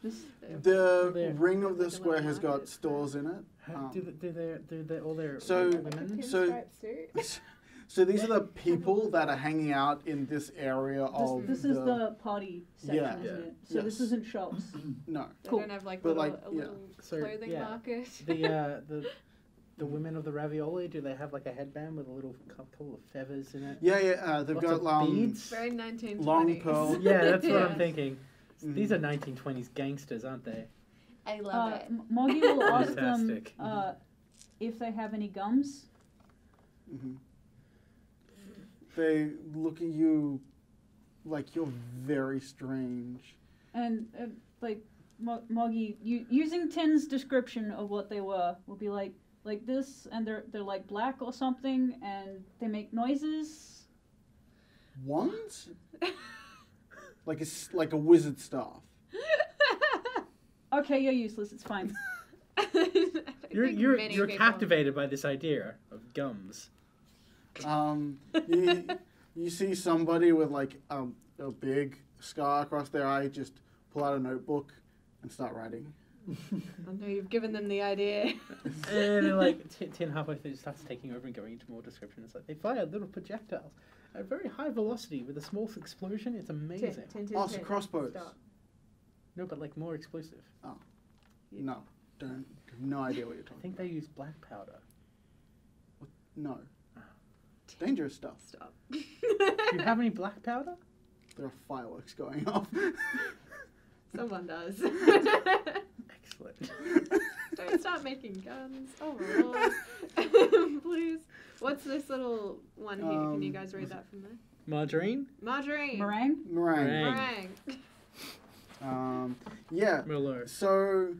This, the There. ring of the Like a square little has got market. stores in it. do they all their So- women? So- Pinstripe suit? So these are the people that are hanging out in this area of this is the party section, Yeah. isn't it? So this Yes. isn't shops. no. They Cool. don't have like, But, little, like, a yeah. little So, clothing yeah. market? The women of the ravioli, do they have like a headband with a little couple of feathers in it? Yeah. They've Lots got of beads? Very 1920s. long pearl. Yeah, that's what I'm Yes. thinking. Mhm. These are 1920s gangsters, aren't they? I love it. Moggy will ask them Fantastic. if they have any gums. Mhm. They look at you like you're very strange. And like Moggy, using Tin's description of what they were, will be like this, and they're like black or something, and they make noises. Wands? like a wizard staff. Okay, you're useless. It's fine. You're captivated by this idea of gums. You see somebody with like a big scar across their eye just pull out a notebook and start writing. I know you've given them the idea. And then, like, Tin halfway through starts taking over and going into more description. It's like they fire little projectiles at a very high velocity with a small explosion. It's amazing. Oh, so crossbows. Stop. No, but like more explosive. No, don't. Have no idea what you're I talking think they use black powder. about. No. Dangerous stuff. Stop. Do you have any black powder? There are fireworks going off. Someone does. Excellent. Don't start making guns. Oh my lord. Please. What's this little one here? Can you guys read that from there? Margarine? Margarine. Meringue. Meringue. Meringue. Yeah. Merlot. So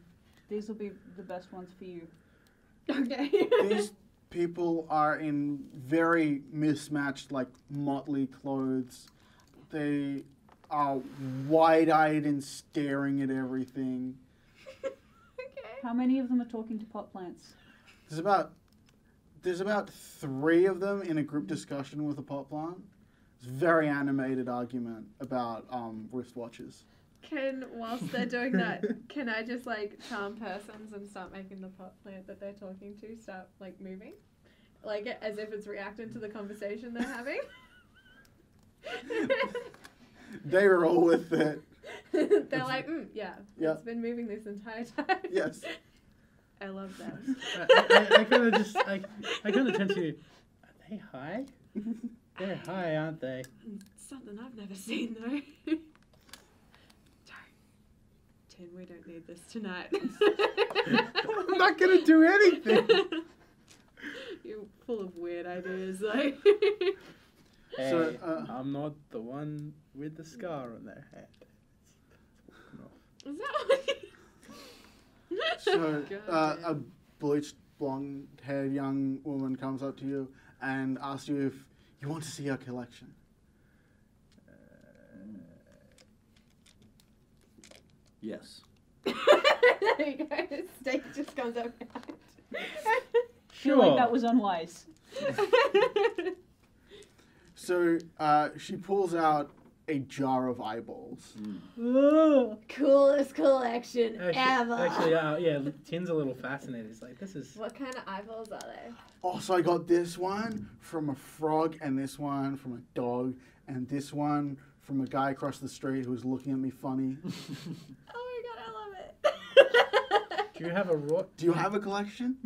These will be the best ones for you. Okay. these people are in very mismatched, like motley clothes. They are wide-eyed and staring at everything. Okay. How many of them are talking to pot plants? There's about 3 of them in a group discussion with a pot plant. It's a very animated argument about wristwatches. Whilst they're doing that, can I just like charm persons and start making the pot plant that they're talking to start like moving? Like as if it's reacting to the conversation they're having? They roll with it. They're like, yeah, Yeah. it's been moving this entire time. Yes. I love that. I kind of just, I kind of tend to, are they high? They're high, aren't they? Something I've never seen though. Sorry. Tin, we don't need this tonight. I'm not gonna do anything. You're full of weird ideas, like. Hey, So, I'm not the one with the scar on their head. Is that what So, God a bleached, blonde-haired young woman comes up to you and asks you if you want to see her collection. Yes. There you go. Steak just comes up. Feel like Sure. that was unwise. So, she pulls out a jar of eyeballs. Ugh. Coolest collection ever. Actually, yeah, Tin's a little fascinated. He's like, this is. What kind of eyeballs are they? Also, I got this one from a frog, and this one from a dog, and this one from a guy across the street who was looking at me funny. Oh my god, I love it. Do you have a raw? Do you have a collection?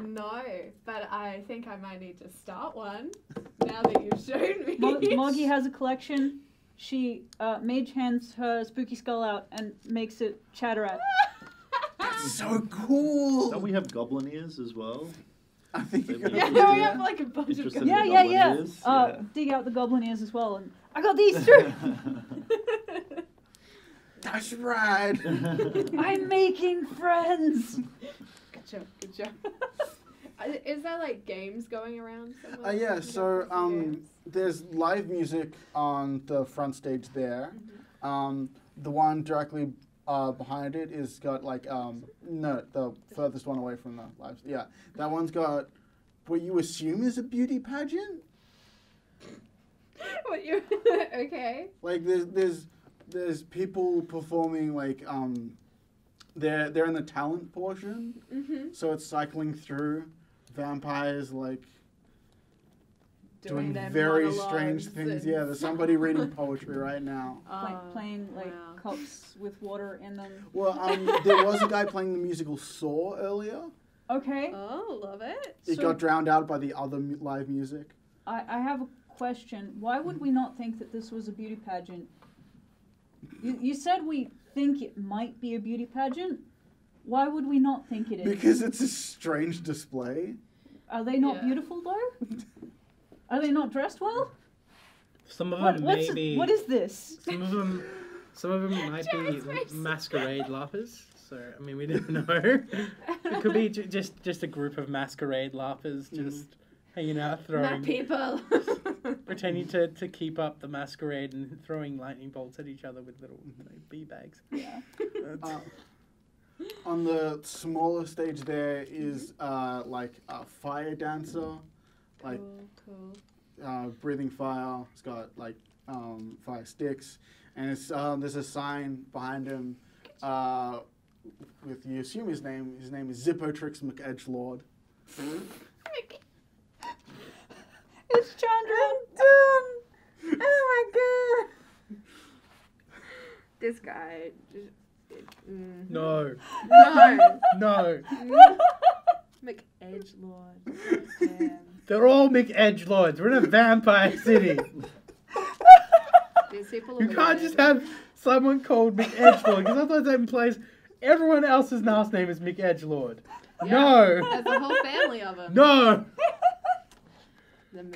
No, but I think I might need to start one now that you've shown me. Moggy has a collection. She mage hands her spooky skull out and makes it chatter at. That's so cool. Don't we have goblin ears as well? I think you're gonna Yeah, do we that. have like a bunch of Interested in Yeah, the yeah, goblin yeah. ears? Dig out the goblin ears as well, and I got these too. That's rad. I'm making friends. Good job, good job. Is there like games going around somewhere? Yeah, You so don't have games? there's live music on the front stage there. The one directly behind it is got like no, the furthest one away from the live. Yeah, that one's got what you assume is a beauty pageant. What you? Okay. Like there's people performing like they're in the talent portion, Mhm. so it's cycling through vampires like doing their very monologues strange things. and Yeah, there's somebody reading poetry right now. Playing like wow. cups with water in them. Well, there was a guy playing the musical Saw earlier. Okay, Oh, love it. It So- got drowned out by the other live music. I have a question. Why would we not think that this was a beauty pageant? You said we think it might be a beauty pageant. Why would we not think it is? Because it's a strange display. Are they not Yeah. beautiful though? Are they not dressed well? Some of them What, may be. what is this? Some of them might be Jared's face. masquerade larpers. So I mean, we don't know. It could be just a group of masquerade larpers just hanging out, My throwing, people. pretending to keep up the masquerade and throwing lightning bolts at each other with little bee bags. Yeah. On the smaller stage there is like a fire dancer, like cool. breathing fire. It's got like fire sticks, and it's there's a sign behind him with you assume his name. His name is Zippotrix McEdgelord. It's Chandra. Oh my god. This guy. No, No. no, McEdgelord. Damn. they're all McEdgelords. We're in a vampire city. These people You are can't weird. just have someone called McEdgelord because otherwise that implies everyone else's last name is McEdgelord. Yeah, No, There's a whole family of them. no. The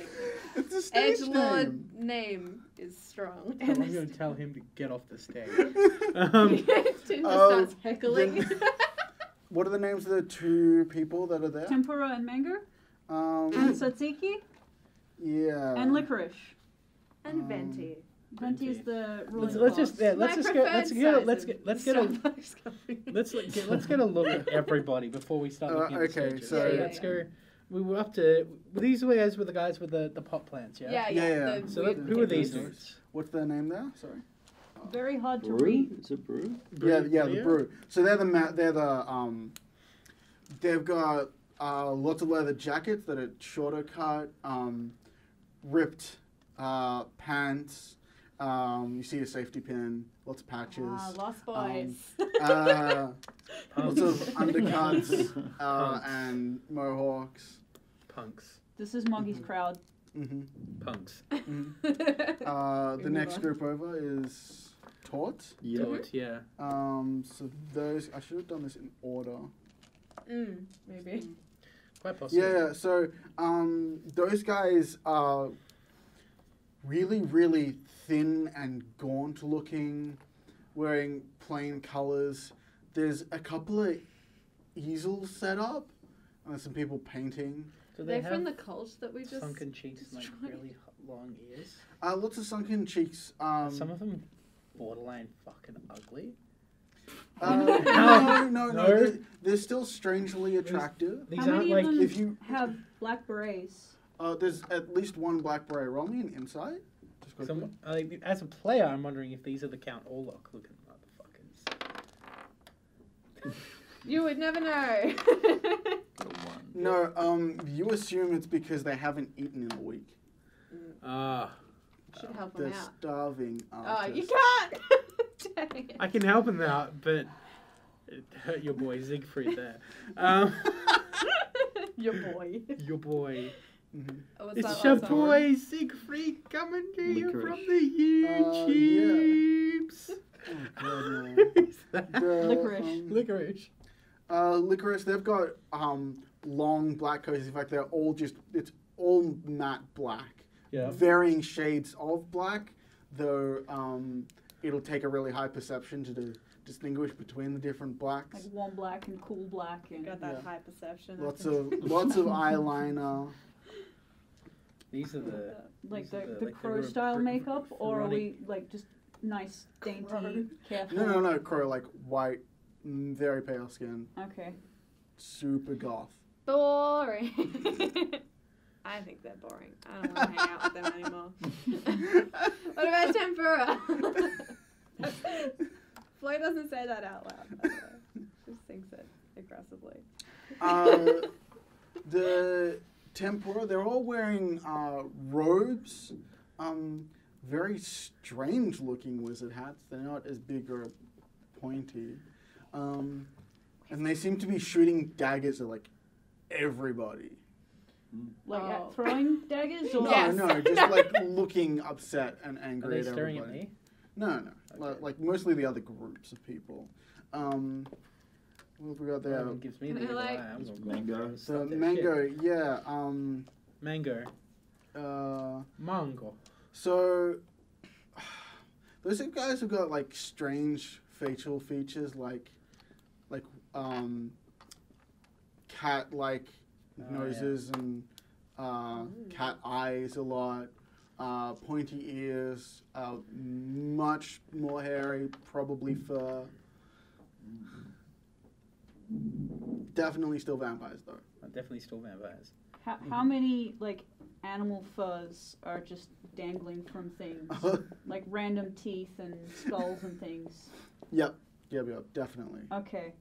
It's a stage Edgelord name. name is strong. I'm going to tell him to get off the stage. Tim just Oh, starts heckling. What are the names of the two people that are there? Tempura and mango, Um, and tzatziki, yeah. and licorice. And Venti. Venti is the Let's ruling just boss. yeah, let's My just go. preferred Let's size get a of Starbucks coffee. let's get a look at everybody before we start looking at the okay, stages. so- Yeah, let's yeah. go. We were up to these guys were the guys with the pot plants, yeah. Yeah, Yeah, yeah. yeah. the So weird who are these things. dudes? What's their name there? Sorry. Very hard to Brew? read. Is it brew? Yeah, the brew. So they're they've got lots of leather jackets that are shorter cut, ripped pants. You see a safety pin, lots of patches. Ah, Lost Boys. Lots of undercuts Punks. and mohawks. Punks. This is Moggy's crowd. Mm-hmm. Punks. The next group over is Taut. Yeah. Taught, yeah. So those I should have done this in order. Maybe. Quite possible. Yeah. So those guys are really, really thin and gaunt looking, wearing plain colors. There's a couple of easels set up, and there's some people painting. Do They're they from have the cult that we just. sunken cheeks and like destroyed? really long ears? Lots of sunken cheeks. Some of them borderline fucking ugly. No. No. They're still strangely attractive. These How aren't many like of them if you- have black berets? There's at least one black beret. Roll me an insight. Just quickly. As a player, I'm wondering if these are the Count Orlok looking motherfuckers. You would never know. No, you assume it's because they haven't eaten in a week. Ah. Should help them They're out. starving. Oh, you artists. can't. Dang it. I can help him out, but it hurt your boy Siegfried there. Your boy. Your boy. Mhm. Oh, what's It's that your last one? boy Siegfried coming to you from Licorice. the YouTubes. Oh, God, no. Who's that? The, Licorice. Licorice. Licorice, they've got long black coats. In fact, it's all matte black. Yeah. Varying shades of black, though it'll take a really high perception to distinguish between the different blacks. Like warm black and cool black and Got that Yeah. high perception. Lots of eyeliner. These are the like these are the like crow the style makeup, or are we Veronic- like just nice, dainty, Crow. careful? No, crow, like white, very pale skin, Okay. super goth. Boring. I think they're boring. I don't want to hang out with them anymore. What about tempura? Floyd doesn't say that out loud. By the way. Just thinks it aggressively. The tempura, they're all wearing robes, very strange looking wizard hats. They're not as big or pointy. And they seem to be shooting daggers at like everybody. Like Oh. at throwing daggers or No, Yes. no, just like looking upset and Are angry they at staring everybody. at me? No. Okay. Like mostly the other groups of people. What have we got there? That gives me Can the I, evil like- eye. I'm gonna Mango. stop So that mango, shit. yeah. Mango. Mango. So those guys have got like strange facial features, like cat-like Oh, noses and cat eyes a lot, pointy ears, much more hairy, probably fur. Definitely still vampires though. Definitely still vampires. how many like animal furs are just dangling from things, like random teeth and skulls and things? Yep, definitely. Okay.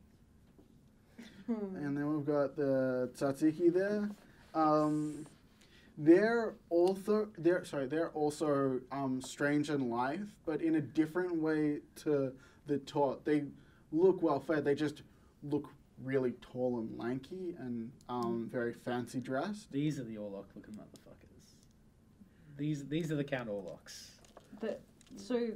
And then we've got the tzatziki there. They're also strange and lithe, but in a different way to the tot. They look well fed. They just look really tall and lanky and very fancy dressed. These are the Orlok looking motherfuckers. These are the Count Orloks. So,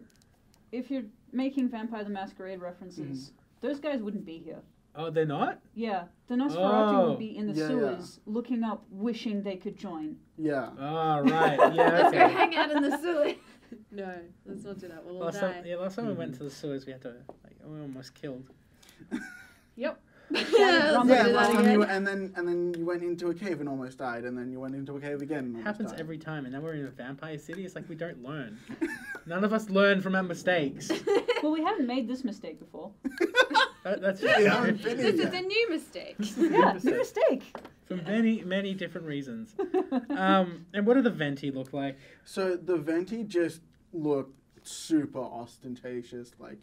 if you're making Vampire the Masquerade references, those guys wouldn't be here. Oh, they're not? Yeah, the Nosferatu Oh. would be in the Yeah, sewers, looking up, wishing they could join. Yeah. Oh, right. Yeah, Let's go okay. hang out in the sewer. No, let's not do that. We'll all Last die. time we went to the sewers, we had to, we almost killed. Yep. Let's Yeah, do that last time again. and then you went into a cave and almost died, and then you went into a cave again. And It almost happens died. every time, and now we're in a vampire city. It's like we don't learn. None of us learn from our mistakes. Well, we haven't made this mistake before. That's Yeah, you haven't been This in is yet. a new mistake. Yeah, new mistake. For many different reasons. And what do the Venti look like? So the Venti just look super ostentatious, like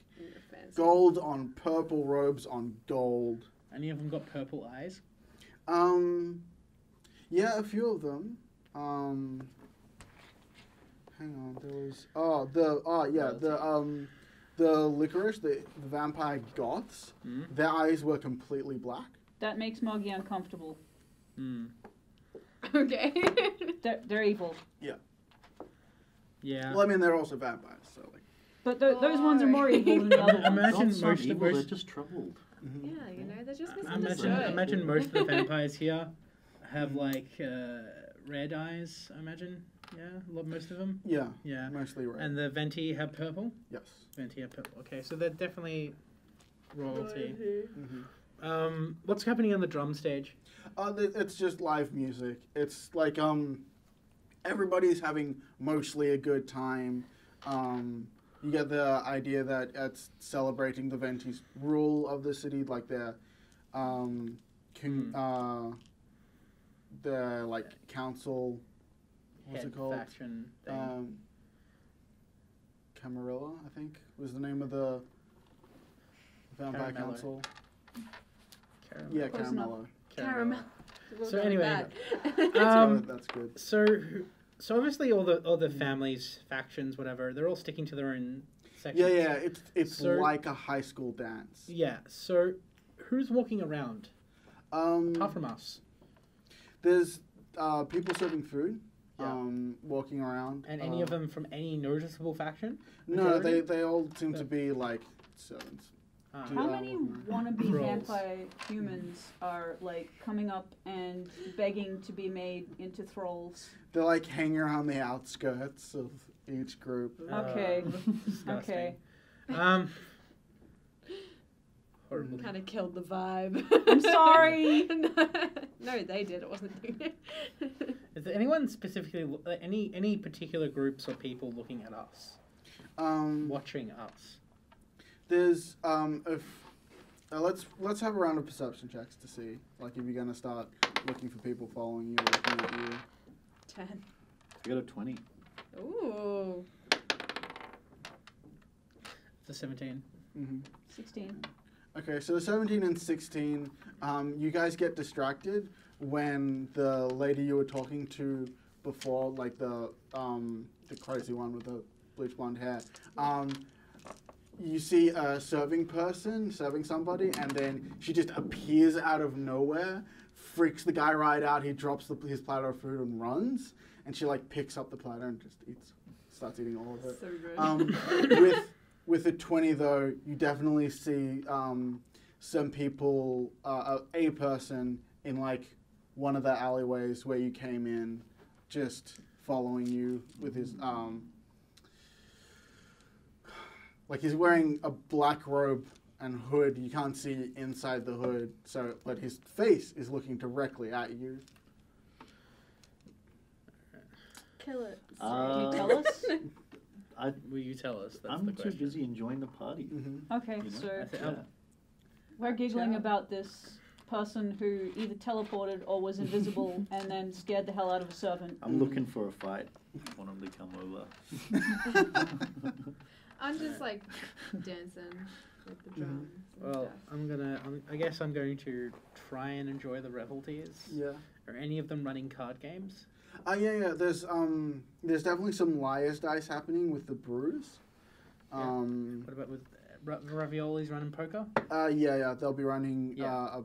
Fancy. gold on purple robes on gold. Any of them got purple eyes? Yeah, a few of them. Hang on, there was the licorice, the vampire goths. Hmm? Their eyes were completely black. That makes Moggy uncomfortable. Hmm. Okay. They're evil. Yeah. Well, I mean, they're also vampires, so like. But those ones are more evil than the other ones. Imagine Gods aren't most of evil, they're most. just troubled. Mhm. Yeah, you know, they're just misunderstood. Imagine most of the vampires here have like red eyes. I imagine. Yeah, most of them. Yeah, Yeah. mostly red. And the Venti have purple. Yes. Venti have purple. Okay, so they're definitely royalty. Mm-hmm. What's happening on the drum stage? It's just live music. It's like everybody's having mostly a good time. You get the idea that it's celebrating the Venti's rule of the city, like their their like council. What's Head it called? faction thing. Camarilla, I think, was the name of the Vampire Caramello. Council. Caramel. Yeah, Close enough. Caramello. Caramel. We'll So go with anyway, that. So that's good. So obviously all the families, factions, whatever, they're all sticking to their own sections. Yeah, it's So- like a high school dance. Yeah. So who's walking around apart from us? There's people serving food, Yeah. walking around. And any of them from any noticeable faction? No, Majority? they all seem to be like servants. Ah. How many wannabe Trolls. vampire humans are like coming up and begging to be made into thralls? They're like hanging around the outskirts of each group. Okay. Disgusting. Okay. Horrible. Kind of killed the vibe. I'm sorry. No, they did. It wasn't me. Is there anyone specifically, any particular groups or people looking at us, watching us? There's if let's have a round of perception checks to see like if you're gonna start looking for people following you or looking at you. 10. I got a 20. Ooh. It's a 17. Mm-hmm. 16. Okay, so 17 and 16, you guys get distracted when the lady you were talking to before, like the crazy one with the bleach blonde hair, you see a serving person serving somebody, and then she just appears out of nowhere, freaks the guy right out. He drops his platter of food and runs, and she like picks up the platter and just starts eating all of it. So good. With a 20 though, you definitely see some people, a person in like one of the alleyways where you came in, just following you with his like he's wearing a black robe and hood. You can't see inside the hood, but his face is looking directly at you. Kill it. Can you tell us? Will you tell us? That's I'm the too question. busy enjoying the party. Mm-hmm. Okay, You know? so I think Yeah. we're giggling about this person who either teleported or was invisible and then scared the hell out of a servant. I'm looking for a fight. I want him to come over. I'm just like dancing with the drums. and Well, stuff. I guess I'm going to try and enjoy the revelties. Yeah. Are any of them running card games? Yeah. There's definitely some liar's dice happening with the brews. What about with Raviolis running poker? Yeah. They'll be running Yeah.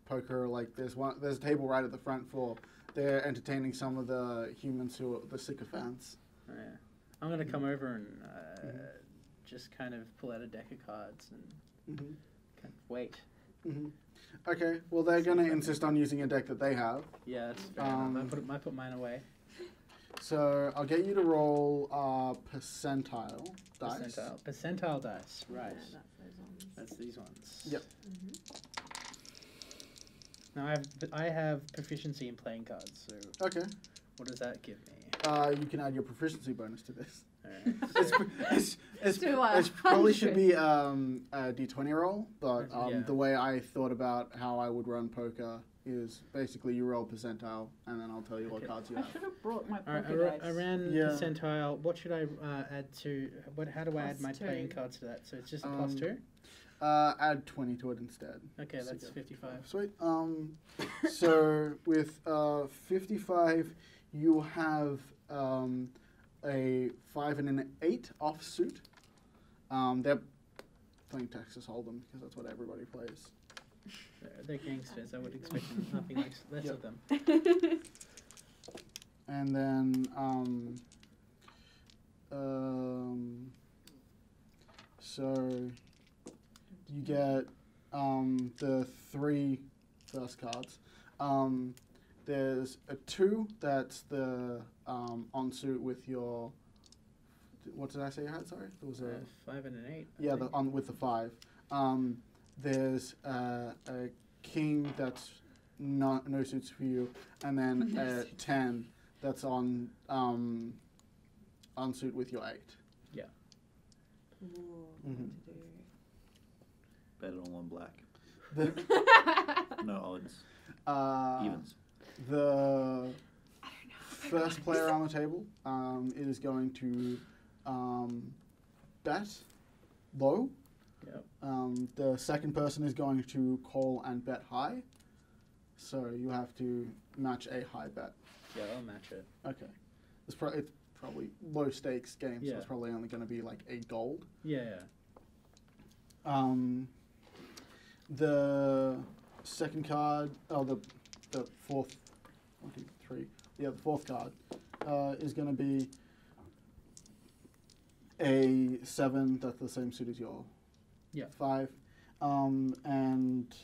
poker. Like there's a table right at the front for. They're entertaining some of the humans who are the sycophants. Oh, yeah. I'm going to come over and just kind of pull out a deck of cards and Mm-hmm. kind of wait. Mm-hmm. Okay. Well, they're gonna insist on using a deck that they have. Yeah, that's fair enough. I put mine away. So I'll get you to roll percentile dice. Percentile dice, right. Yeah, that's those ones. That's these ones. Yep. Now I have proficiency in playing cards, so Okay. what does that give me? You can add your proficiency bonus to this. Alright, It's To a it probably should 100. be a d20 roll, but Yeah. the way I thought about how I would run poker is basically you roll percentile, and then I'll tell you what Okay. cards you I have. should have brought my Alright, poker I dice. ran Yeah. percentile. What should I add to? How do I add Plus my two. playing cards to that? So it's just a plus Um, 2. Add 20 to it instead. Okay, so that's go. 55. Sweet. So with 55, you have a 5 and an 8 offsuit. They're playing Texas Hold'em because that's what everybody plays. They're gangsters. I would expect nothing less Yep. of them. And then so you get the 3 first cards. There's a 2 that's the on-suit with your. What did I say you had? Sorry, there was a 5 and an 8. I yeah. think. With the 5. There's a king that's no suits for you, and then a 10 that's on suit with your 8. Mhm. Better than one black. The No odds. Evens. the first player on the table is going to bet low. Yep. The second person is going to call and bet high. So you have to match a high bet. Yeah, I'll match it. Okay. It's probably low stakes game, so Yeah. it's probably only going to be like 8 gold. Yeah. The second card, the fourth, 1, 2, 3. Yeah, the fourth card is going to be a 7. That's the same suit as your 5. And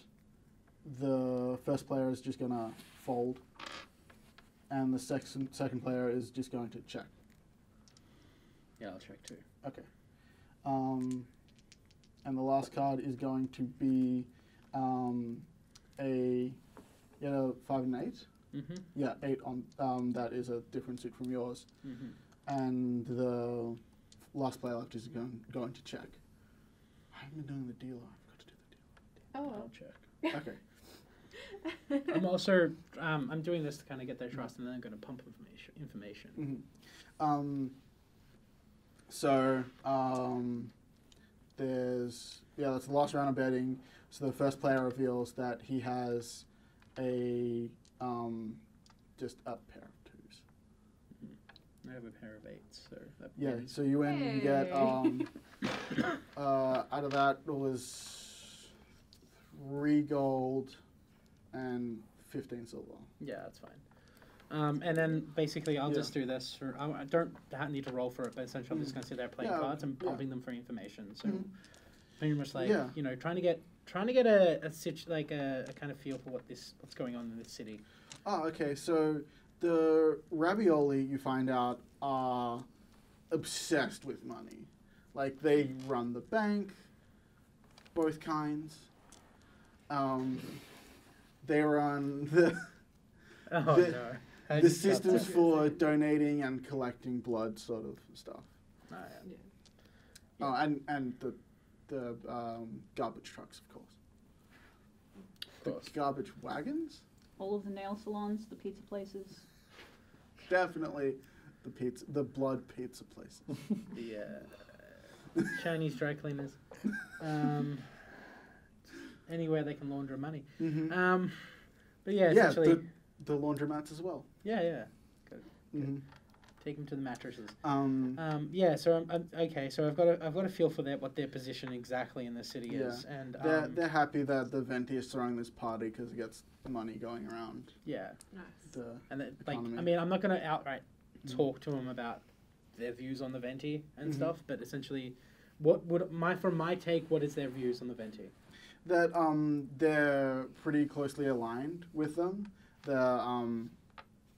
the first player is just going to fold. And the second player is just going to check. Yeah, I'll check too. Okay. And the last card is going to be a 5 and 8. Mm-hmm. Yeah, 8 on that is a different suit from yours. Mm-hmm. And the last player left is going to check. I haven't been doing the dealer. I've got to do the dealer. I'll check. Okay. I'm also I'm doing this to kind of get their trust, and then I'm going to pump information. Mm-hmm. So there's that's the last round of betting. So the first player reveals that he has a just a pair of 2s. I have a pair of 8s, so that Yeah. means- So you win. You get out of that it was 3 gold and 15 silver. Yeah, that's fine. And then basically I'll just do this for. I don't need to roll for it, but essentially I'm just going to sit there playing cards and pumping them for information. So pretty much like trying to get a kind of feel for what's going on in this city. Oh, okay. So the ravioli, you find out, are obsessed with money. Like they run the bank, both kinds. They run the systems for donating and collecting blood, sort of stuff. Oh, yeah. Oh, and the garbage trucks, of course. The garbage wagons? All of the nail salons, the pizza places. Definitely the blood pizza places. The Chinese dry cleaners. Anywhere they can launder money. Mm-hmm. But yeah, essentially... the laundromats as well. Yeah. Good. Mm-hmm. Take them to the mattresses. So I'm okay. So I've got a feel for what their position exactly in the city is, and they're happy that the Venti is throwing this party because it gets money going around. Yeah. Nice. And I mean, I'm not going to outright talk to them about their views on the Venti and stuff, but essentially, from my take, what is their views on the Venti? That they're pretty closely aligned with them.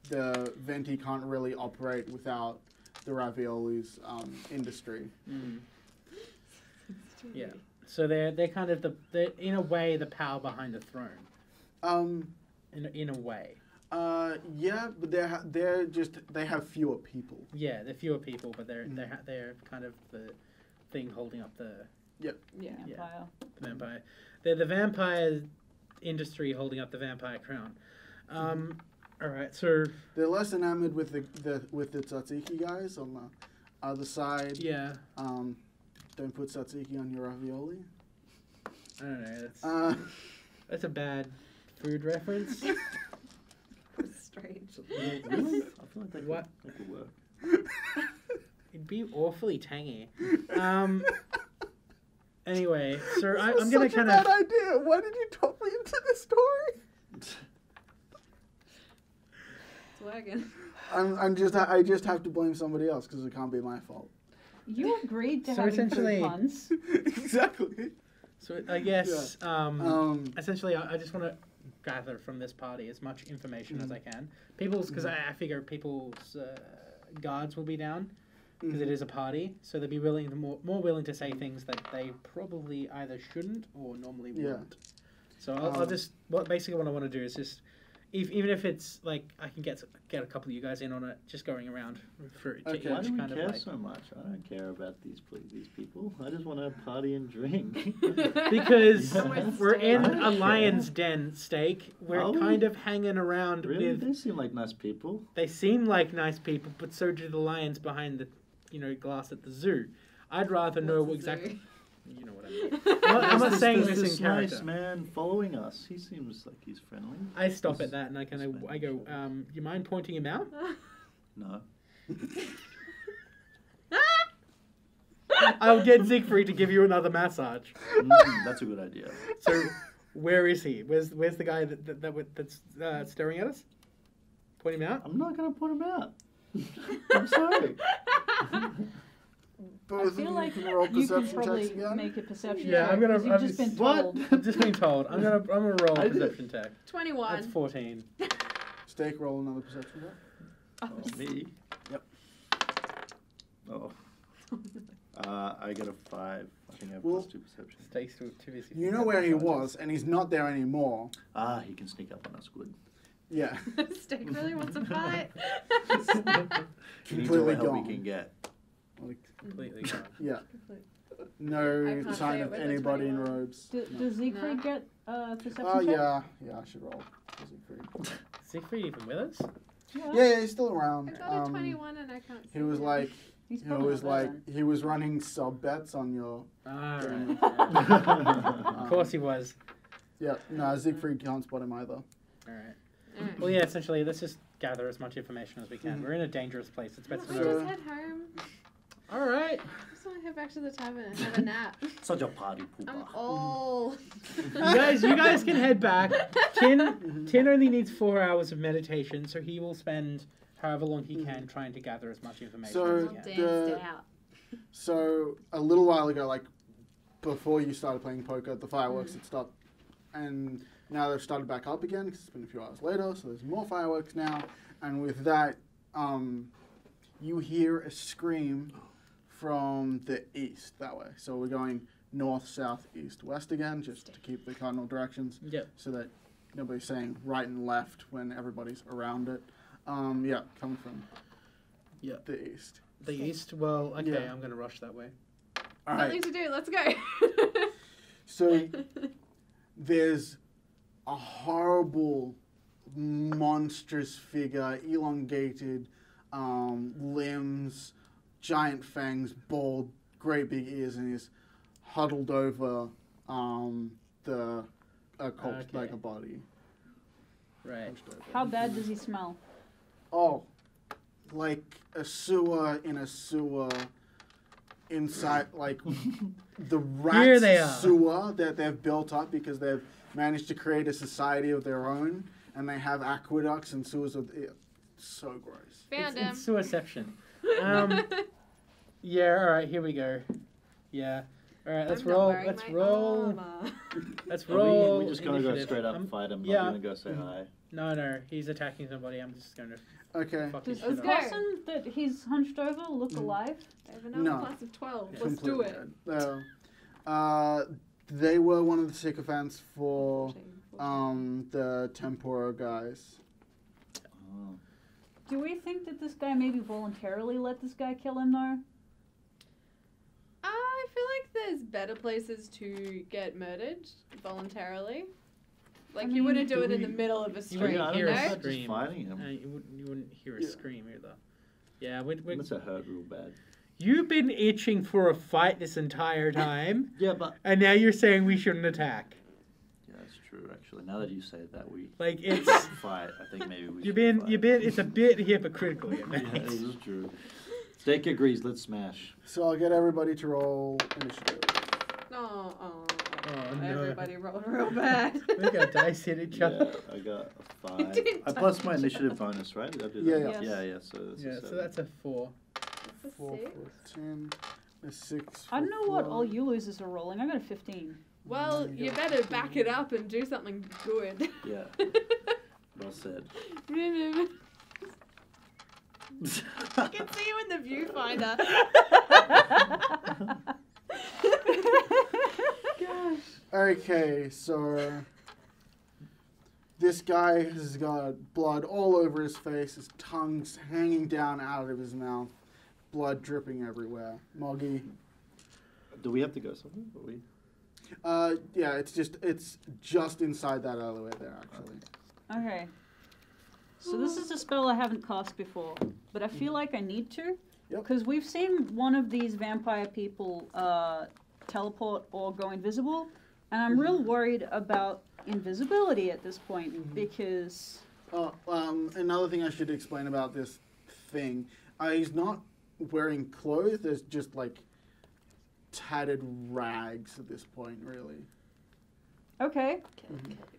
The Venti can't really operate without the ravioli's industry. Yeah. So they're kind of they're in a way the power behind the throne. In a way. Yeah, but they have fewer people. Yeah, they're fewer people, but they're kind of the thing holding up the Vampire. The vampire. They're the vampire industry holding up the vampire crown. All right, so they're less enamored with the tzatziki guys on the other side. Yeah. Don't put tzatziki on your ravioli. I don't know. That's a bad food reference. Strange. Really? I feel like that could work. It'd be awfully tangy. Anyway, so I'm gonna kind of. Bad idea. Why did you talk me into this story? It's working. I just have to blame somebody else because it can't be my fault. You agreed to So having essentially- food puns. Exactly. So I guess essentially I just want to gather from this party as much information as I can. Because I figure people's guards will be down because it is a party, so they'll be more willing to say things that they probably either shouldn't or normally wouldn't. So I'll just basically what I want to do is just even if it's like I can get a couple of you guys in on it, just going around for Why each do we kind care of like. so much? I don't care about these people. I just want to party and drink. Because Yeah. we're in a lion's den, Steak. We're Are we? kind of hanging around Really? with. They seem like nice people. They seem like nice people, but so do the lions behind the glass at the zoo. I'd rather know What's a exactly. zoo? You know what I mean. I'm not saying There's this in character. nice man following us. He seems like he's friendly. I stop This- at that and I this man go, is you mind pointing him out? No. I'll get Siegfried to give you another massage. That's a good idea. So, where is he? Where's the guy that's staring at us? Point him out. I'm not gonna point him out. I'm sorry. Both of feel you like can roll You can perception probably checks again. make a perception Yeah, check. I'm gonna- 'cause You've I'm just been just- What? told. I've just been told. I'm gonna roll a I did. perception check. 21. That's 14. Steak, roll another perception check. Oh, me? Yep. Oh. I got a 5. I think I have Well, +2 perception. Stakes too busy. You know where he was, and he's not there anymore. He can sneak up on us. Good. Yeah. Steak really wants a fight. We need all Completely the help gone. we can get. Like, Completely gone. yeah. I No can't sign say it of with a anybody in 21. robes. Does Siegfried No. get perception Oh, check? yeah. Yeah, I should roll. Siegfried. Siegfried even with us? Yeah, he's still around. I got a 21 and I can't see He was it. like, He's he probably was not like, there he was running sub bets on your. Alright. Um, Of course he was. Yeah, no, Siegfried can't spot him either. Alright. Alright. Well, yeah, essentially, let's just gather as much information as we can. Mhm. We're in a dangerous place. It's better We to So- know. just head home. Alright. I just want to head back to the tavern and have a nap. Such a party I'm pooper. old. You guys can head back. Tin only needs 4 hours of meditation, so he will spend however long he can trying to gather as much information So- as I'm he can. danced out. So a little while ago, like before you started playing poker, the fireworks had stopped, and now they've started back up again because it's been a few hours later. So there's more fireworks now, and with that, you hear a scream from the east that way. So we're going north, south, east, west again, just to keep the cardinal directions, Yep. so that nobody's saying right and left when everybody's around it. Yeah, coming from the east. The east? Well, okay, Yeah. I'm going to rush that way. All Nothing right. to do. Let's go. So there's a horrible, monstrous figure, elongated limbs, giant fangs, bald, great big ears, and he's huddled over a corpse, Okay. like a body. Right. hunched over. How bad does he smell? Oh, like a sewer in a sewer inside, like the Here they rat are. sewer that they've built up because they've managed to create a society of their own, and they have aqueducts and sewers of it. So gross. Found It's him. suiception. Yeah, alright, here we go. Yeah. Alright, let's I'm not roll. wearing Let's my roll. armor. Let's Are roll. we just gonna go initiative. straight up I'm- and fight him? yeah. Not gonna go say hi. No, he's attacking somebody. I'm just going to Okay. fuck his Does shit the up. go. person that he's hunched over look alive? I have another No. class of 12. Yeah. Let's do Completely it. dead. They were one of the sycophants for 14. the Tempora guys. Oh. Do we think that this guy maybe voluntarily let this guy kill him though? I feel like there's better places to get murdered voluntarily. Like, I you mean, wouldn't do do it in we- the middle of a You street, wouldn't Yeah, I hear don't a know. no? Just scream. fighting him. You wouldn't hear a Yeah. scream either. Yeah, we Must have hurt real bad. you've been itching for a fight this entire time, Yeah, but and now you're saying we shouldn't attack. yeah, that's true. Actually, now that you say that, we Like it's fight. I think maybe we. you've should been fight. it's a bit hypocritical. You Yeah, this is true. Steak agrees. Let's smash. So I'll get everybody to roll initiative. Oh, Oh, no. everybody rolled real bad. We got dice hit each Yeah, other. I got a 5. didn't I plus touch my each initiative other. bonus, right? Did I do Yeah, that? yeah. Yeah. So that's Yeah, a so 7. that's a 4. That's a 4 6. for 10, a 6. I don't know what for all you losers are rolling. I got a 15. Well, You you got better back it up and do something good. Yeah. Well said. I can see you in the viewfinder. Gosh. Okay, so this guy has got blood all over his face, his tongue's hanging down out of his mouth, blood dripping everywhere. Moggy. Do we have to go somewhere? Are we? Yeah, it's just inside that alleyway there, actually. Okay. So this is a spell I haven't cast before, but I feel like I need to. Yep. Because we've seen one of these vampire people teleport or go invisible, and I'm real worried about invisibility at this point because... Another thing I should explain about this thing, he's not wearing clothes, there's just like tattered rags at this point, really. Okay,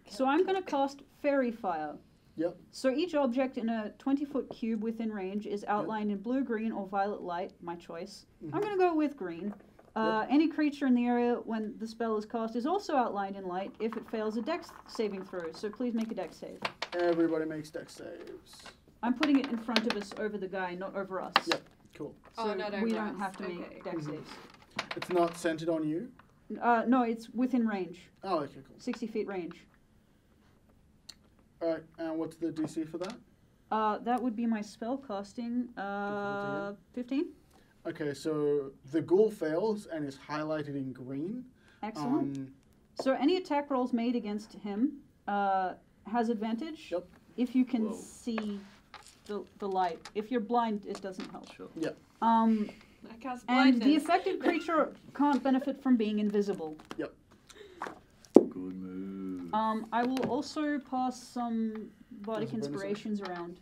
so I'm going to cast Fairy Fire. Yep. So each object in a 20-foot cube within range is outlined in blue, green, or violet light, my choice. I'm going to go with green. Any creature in the area when the spell is cast is also outlined in light if it fails a dex saving throw, so please make a dex save. Everybody makes dex saves. I'm putting it in front of us over the guy, not over us. Yep, cool. So Oh, not we over don't us. have to make dex saves. It's not centered on you? No, it's within range. Oh, okay, cool. 60 feet range. Alright, and what's the DC for that? That would be my spell casting. 15. Okay, so the ghoul fails and is highlighted in green. Excellent. So any attack rolls made against him has advantage. Yep. If you can see the light. If you're blind, it doesn't help. Sure. Yep. I cast And the blindness. affected creature can't benefit from being invisible. Yep. Good move. I will also pass some bardic As a bonus inspirations around.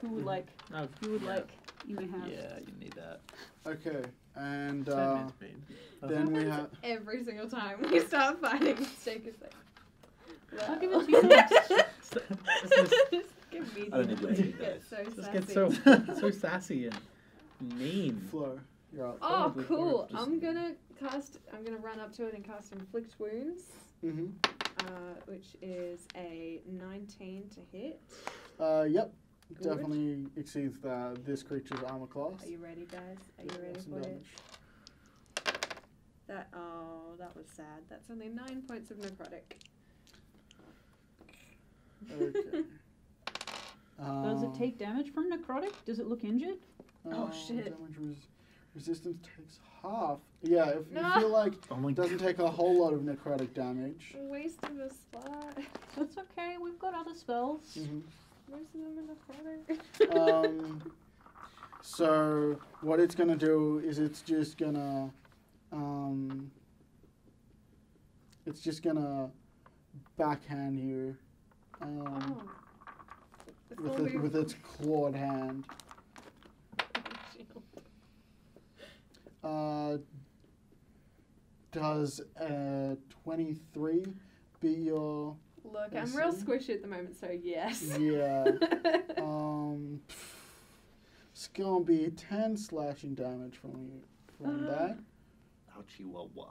Who would like? Oh, Who would yeah. like? You may have. Yeah, you need that. Okay, and Sandman's bane. then we have... Every single time we start fighting, Stake is like, I'll give it to you next. This is, Immediately I don't need to do get so just sassy. gets so sassy and mean. Flo, you're up. Oh, Probably cool. just- I'm gonna run up to it and cast Inflict Wounds, Mm-hmm. which is a 19 to hit. Yep. Good. Definitely exceeds this creature's armor class. Are you ready, guys? Are you ready Some for it? damage. That was sad. That's only 9 points of necrotic. Okay. Does it take damage from necrotic? Does it look injured? Oh, shit. Damage resistance takes half. Yeah, if you No. feel like Oh my it doesn't take a whole lot of necrotic damage. Wasting a spot. That's okay. We've got other spells. Mm-hmm. Wasting them in necrotic. So what it's gonna do is it's just gonna backhand you with its clawed hand. Does 23 beat your... Look, I I'm real see. squishy at the moment, so yes. Yeah. It's gonna be 10 slashing damage from that. Ouchie wah.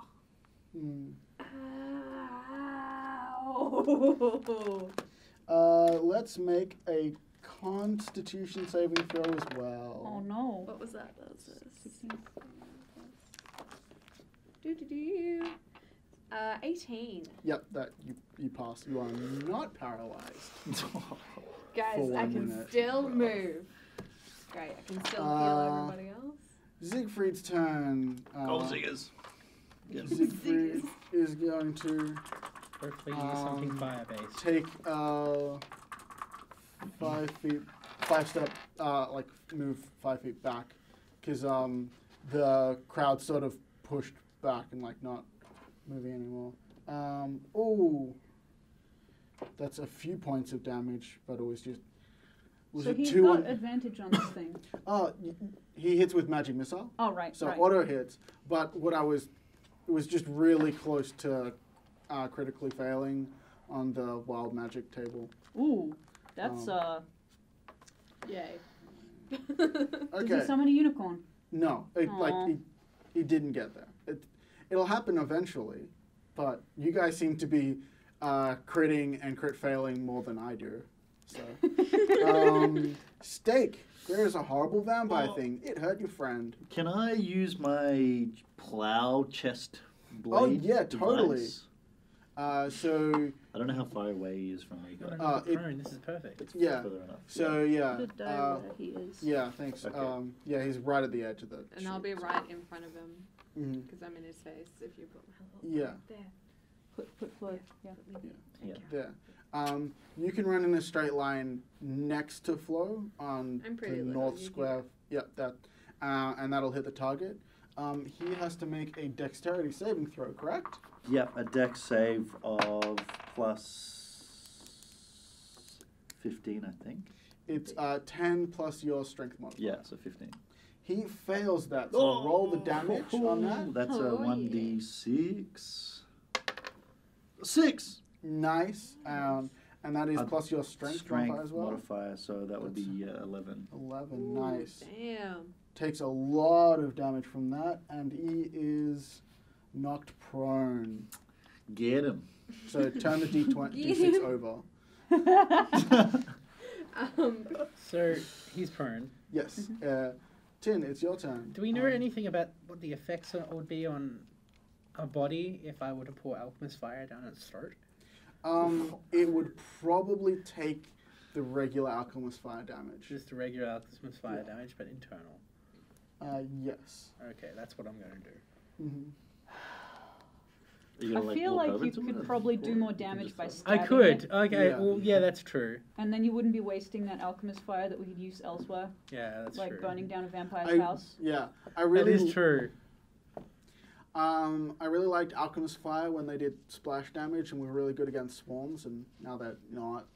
Ow. Let's make a Constitution saving throw as well. Oh no. What was that? That was a 16. 18. Yep, that you pass. You are not paralyzed. Guys, For I 1 can minute. still move. Great, I can still heal everybody else. Siegfried's turn. Go Ziggers. Get him. Siegfried is going to Hopefully use something fire-based. take 5 step, move 5 feet back, because the crowd sort of pushed back and not moving anymore. That's a few points of damage, but it was just. So it he's 2 got on- advantage on this thing. he hits with magic missile, Oh right. so right. auto hits. But it was just really close to critically failing on the wild magic table. Ooh, that's Yay. Does Okay. he summon a unicorn? No, Aw. he didn't get there. It'll happen eventually, but you guys seem to be critting and crit failing more than I do. So, Steak, there is a horrible vampire thing. It hurt your friend. Can I use my plow chest blade? Yeah, totally. device? So I don't know how far away he is from me, but This is perfect. it's yeah. further enough. So yeah, The die where he is. yeah. Thanks. Okay. Yeah, he's right at the edge of the. And I'll be right in front of him, Mhm. because I'm in his face if you put my little Yeah. there. Put Flo. Yeah. Yeah. There. You can run in a straight line next to Flo on I'm pretty the little, north you square. Yep, that, and that'll hit the target. He has to make a dexterity saving throw, correct? Yep, a dex save of plus 15, I think. It's 10 plus your strength modifier. Yeah, so 15. He fails that, so roll the damage on that. That's a Oh, 1d6. 6! Nice. And that is plus your strength modifier as well. modifier, so that would be 11. 11, Ooh, nice. Damn. Takes a lot of damage from that, and he is knocked prone. Get him. So turn the Get d6 him. over. So he's prone. Yes. Tin, it's your turn. Do we know anything about what the effects would be on a body if I were to pour alchemist fire down its throat? It would probably take the regular alchemist fire damage. Just the regular alchemist fire damage, but internal. Yes. Okay, that's what I'm going to do. Mm-hmm. Are you gonna, I like, feel walk like over you to him could and probably pour do it? more You can damage just, by like- I stabbing could. it, Okay, Yeah. well, yeah, that's true. and then you wouldn't be wasting that alchemist fire that we could use elsewhere, Yeah, that's like true. burning down a vampire's I house. That is true. I really liked Alchemist Fire when they did splash damage and were really good against swarms, and now that what?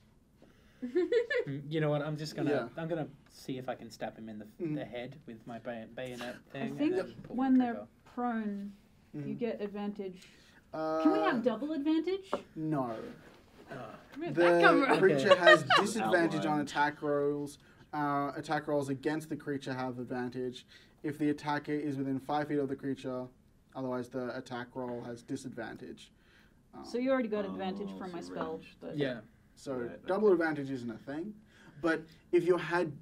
You know what? I'm just gonna. Yeah. I'm gonna see if I can stab him in the Mhm. head with my bayonet thing. I and think then pull when the they're trigger. prone, you Mhm. get advantage. Can we have double advantage? No. Where'd that come The from? creature has disadvantage on Outlined. attack rolls. Attack rolls against the creature have advantage. If the attacker is within 5 feet of the creature, otherwise the attack roll has disadvantage. So you already got advantage from my so spell, ranged. but Yeah. So Right, double okay. advantage isn't a thing. But if you had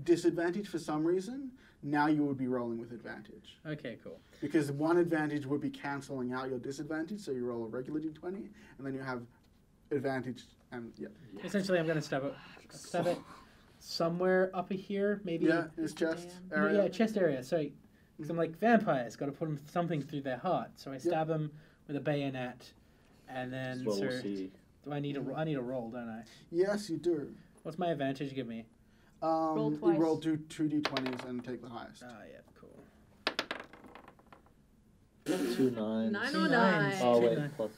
disadvantage for some reason, now you would be rolling with advantage. Okay. Cool. Because one advantage would be cancelling out your disadvantage, so you roll a regular d20, and then you have advantage, and yeah. Essentially, I'm gonna stab it somewhere up here, maybe. Yeah, his chest Damn. area. Yeah, chest area. So, because I'm like vampires, got to put something through their heart. So I stab him with a bayonet, and then Well, we'll see. do I need a roll, don't I? Yes, you do. What's my advantage? Give me. Roll You twice. roll two d20s and take the highest. Ah, yeah, cool. 2 9s. 9 Two or nines. 9. Oh, Two wait, nine. plus.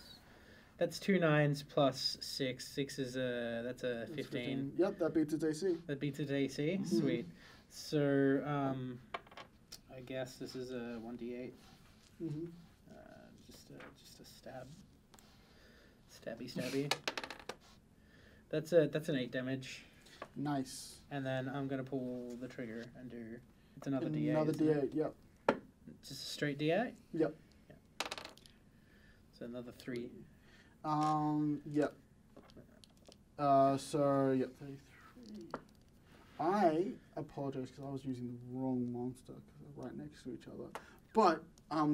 That's 2 9s plus 6. 6 is that's a That's 15. Yep, that beats its AC. That beats its AC. Mhm. Sweet. So I guess this is a 1d8. Mm-hmm. Just a stab. Stabby. That's an 8 damage, Nice. and then I'm gonna pull the trigger and do. It's another D8. Another isn't it? D8, yep. Just a straight D8. Yep. Yeah. So another 3. Yep. So, yep, 33. I apologize because I was using the wrong monster because they're right next to each other. But,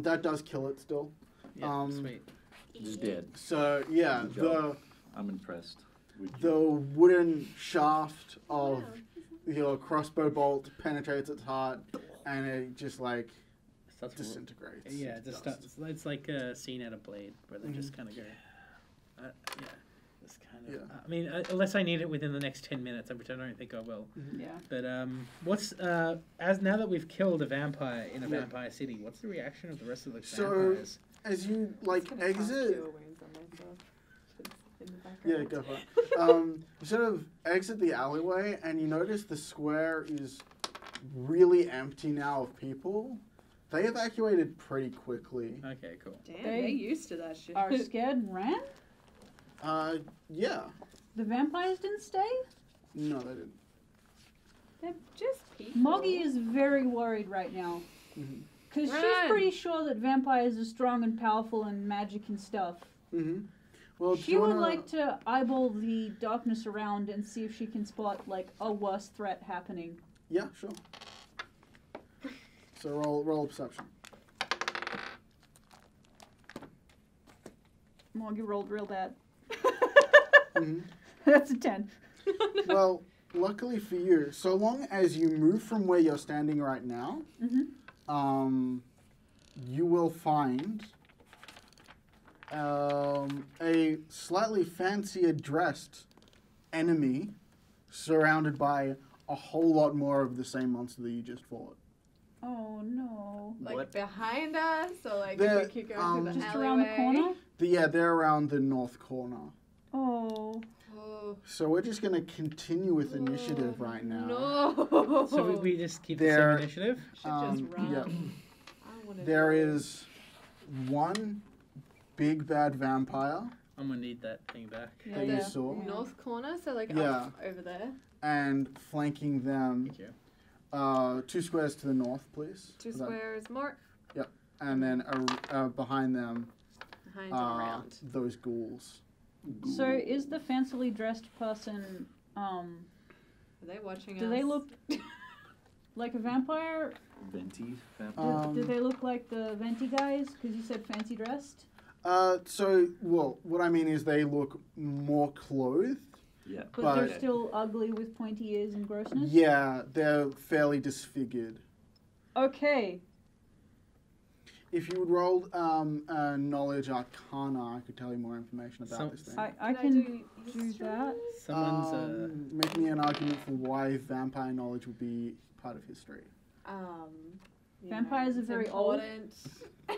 that does kill it still. Yeah. Sweet. He's dead. So, yeah, Good job. I'm impressed. with you. the wooden shaft of your crossbow bolt penetrates its heart and it just, like, Starts ro- disintegrates. Yeah, just Dust. it's like a scene out of Blade where they just Mhm. kind of go. Yeah. Just kind of. Yeah. I mean, unless I need it within the next 10 minutes, which I don't think I will. Yeah. But what's as now that we've killed a vampire in a Yeah. vampire city, what's the reaction of the rest of the So- vampires? As you, like, Gonna cast exit... Cure Wounds on myself. In the background. Yeah, go for it. You sort of exit the alleyway, and you notice the square is really empty now of people. They evacuated pretty quickly. Okay, cool. Damn, They they're used to that shit. Are scared and ran? Yeah. The vampires didn't stay? No, they didn't. They're just people. Moggy is very worried right now. Mm-hmm. Because she's Run. pretty sure that vampires are strong and powerful and magic and stuff. Mm-hmm. Well, do She you would wanna... like to eyeball the darkness around and see if she can spot, like, a worse threat happening. Yeah, sure. So roll perception. Moggy rolled real bad. Mm-hmm. That's a 10. Well, luckily for you, so long as you move from where you're standing right now, Mm-hmm. you will find a slightly fancier dressed enemy surrounded by a whole lot more of the same monster that you just fought. Oh no. Like What? behind us, or like They're, if we keep going through the Just alleyway? around the corner? Yeah, they're around the north corner. Oh. Oh, So we're just going to continue with initiative right now. No. So we just keep the There- same initiative? should just run. Yeah. I don't wanna There do it. is one big bad vampire I'm gonna need that thing back. Yeah, that you there. saw, North corner, so like Yeah. up over there. and flanking them Thank you. 2 squares to the north, please. Two So that- squares more And then behind them, behind and around. those ghouls. So is the fancily dressed person, Are they watching us? do they look like a vampire? Venti. Do they look like the venti guys? Because you said fancy dressed. Well, what I mean is they look more clothed. Yeah. But they're But- still ugly with pointy ears and grossness? Yeah, they're fairly disfigured. Okay. If you would roll a knowledge arcana, I could tell you more information about Some- this thing. I Can I can do do history? that. Someone's Make me an argument for why vampire knowledge would be part of history. You Vampires know, are it's very old. important.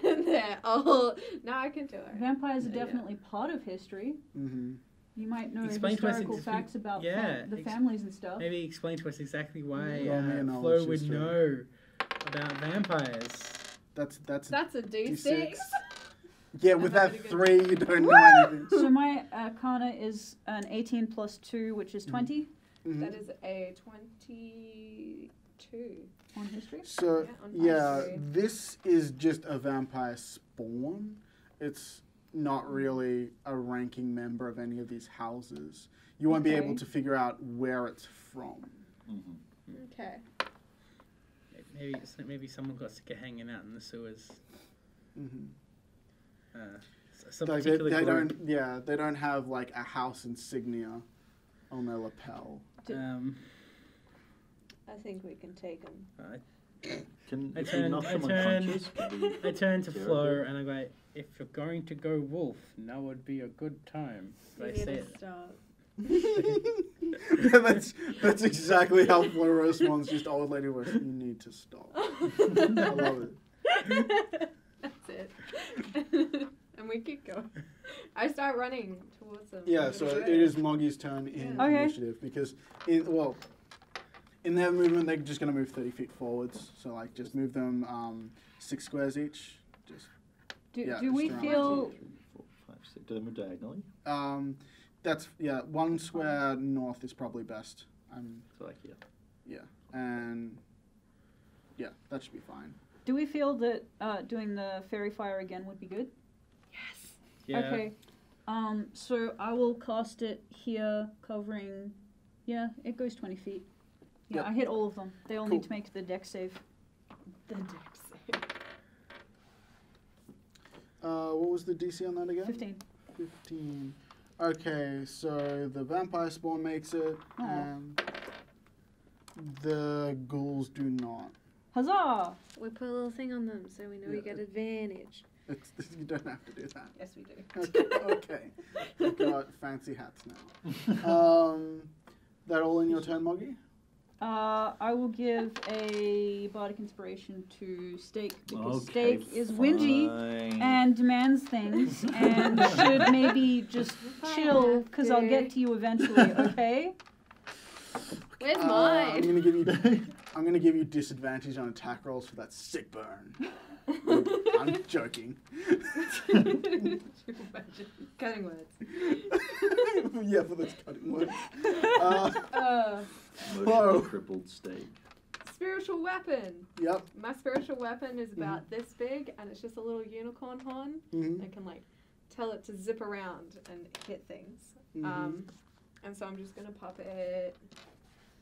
And they're old. No, I can do it. Vampires are Yeah. definitely part of history. Mm-hmm. You might know Explain to us historical if you- facts about yeah, the families and stuff. maybe explain to us exactly why Roll me a knowledge Flo would history. know about vampires. That's That's a D6. D6. Yeah, with I'm that having a 3, you don't know anything. So my arcana is an 18 plus 2, which is 20 Mhm. That is a 22. on history. So, Yeah, on yeah, history. this is just a vampire spawn. It's not really a ranking member of any of these houses. You won't be Okay. able to figure out where it's from. Mm-hmm. Okay. Maybe someone got sick of hanging out in the sewers. Mm-hmm. Some Like particular they group. don't, yeah, they don't have like a house insignia on their lapel. I think we can take them. Can I if we turn- knock I them turn- unconscious? Can we I turn to Care Flo a bit? and I go, if you're going to go wolf, now would be a good time. Do I You need say to it? stop. that's exactly how Flo responds. Just old lady voice. You need to stop. I love it. That's it. And we keep going. I start running towards them. Yeah, so it is Moggy's turn in Yeah. Okay. initiative because in their movement they're just gonna move 30 feet forwards. So like just move them 6 squares each. Just Do, Yeah, do we just around feel 3, 4, 5, 6. Do they move diagonally? that's 1 square north is probably best. So like here. And yeah, that should be fine. do we feel that doing the fairy fire again would be good? Yes. Yeah. Okay. So I will cast it here, covering. Yeah, it goes 20 feet. Yeah, Yep. I hit all of them. They all Cool. need to make the dex save. The dex save. What was the DC on that again? 15. 15. Okay, so the vampire spawn makes it, Aw. and the ghouls do not. Huzzah! We put a little thing on them so we know we Yeah. get advantage. You don't have to do that. Yes, we do. Okay. We've got fancy hats now. That all in your turn, Moggy? I will give a bardic inspiration to Steak because Okay, Steak is whingy fine. and demands things and should maybe just chill because I'll get to you eventually. Okay? Where's I'm mine? gonna give you disadvantage on attack rolls for that sick burn. I'm joking. Cutting words. Yeah, for those cutting words. Emotionally Whoa. crippled state. Spiritual weapon. Yep. My spiritual weapon is about this big, and it's just a little unicorn horn. Mm-hmm. I can like tell it to zip around and hit things. Mhm. And so I'm just gonna pop it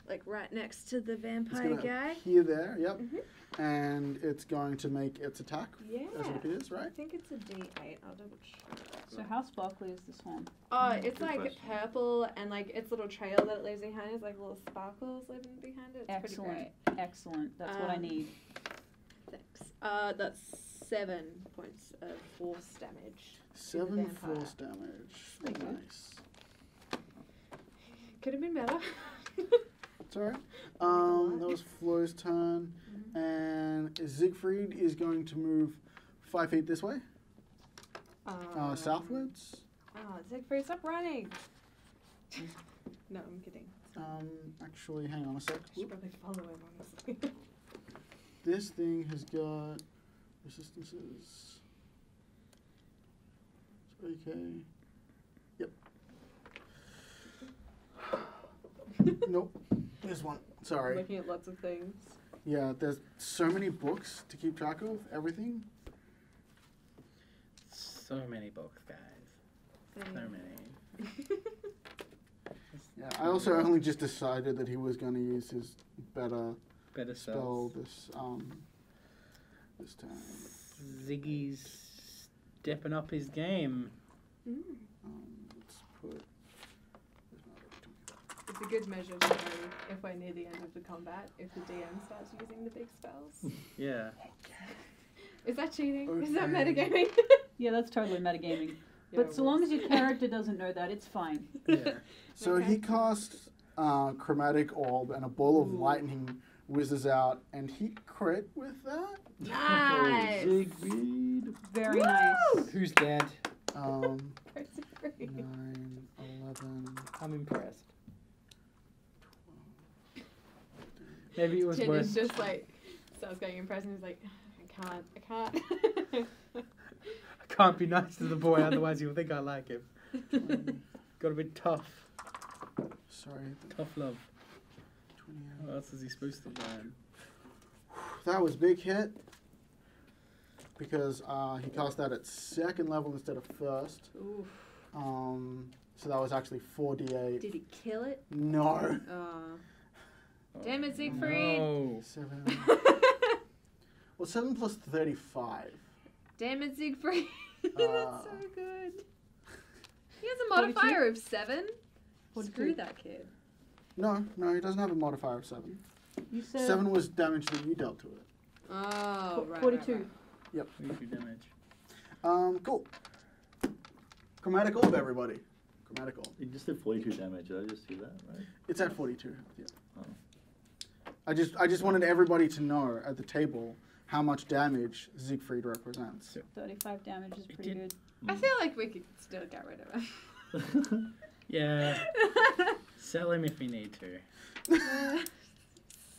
like right next to the It's vampire gonna guy. appear there, yep. Mhm. And it's going to make its attack Yeah. as it appears, I right? think it's a D8. I'll double check. So how sparkly is this one? Oh, it's Good like question. purple, and like its little trail that it leaves behind is like little sparkles living behind it. It's Excellent. pretty Excellent. That's what I need. great. Thanks. That's 7 points of force damage. 7 vampire. force damage. Pretty good. Nice. Could have been better. It's alright. That was Flo's turn. And Siegfried is going to move 5 feet this way. Southwards. Oh, Siegfried, stop running. No, I'm kidding. Actually, hang on a sec. I should probably follow him, honestly. This thing has got resistances. Okay. Yep. Nope. There's one. Sorry. Looking at lots of things. Yeah, there's so many books to keep track of everything. So many books, guys. So many. Yeah, I also only just decided that he was going to use his better spell spells. this time. Ziggy's stepping up his game. Let's put. It's a good measure to know if we're near the end of the combat, if the DM starts using the big spells. Yeah. Is that cheating? Okay. Is that metagaming? Yeah, that's totally metagaming. Yeah, But so long as your character doesn't know that, it's fine. Yeah. So Okay. he casts Chromatic Orb, and a ball of lightning whizzes out, and he crit with that. Nice! Siegfried. Very nice. Who's dead? 9, Perseverance. 11. I'm impressed. Maybe it was Tin worth. is just like, starts getting impressed and he's like, I can't. I can't be nice to the boy, otherwise you'll think I like him. Gotta be tough. Sorry. Tough love. 28. What else is he supposed to learn? That was big hit. Because he cast that at second level instead of first. Oof. So that was actually 4d8. Did he kill it? No. Damn it, Siegfried. No. 7. Well, 7 plus 35. Damn it, Siegfried. That's so good. He has a 42? modifier of 7. 42. Screw that kid. No, he doesn't have a modifier of 7. You said 7 was damage that you dealt to it. Oh, right. 42. Right, right. Yep. 42 damage. Cool. Chromatic Orb, everybody. Chromatic Orb. You just did 42 damage. Did I just see that, right? It's at 42. Yeah. Oh. I just wanted everybody to know at the table how much damage Siegfried represents. 35 damage is pretty did- good. I feel like we could still get rid of him. Yeah. Sell him if we need to.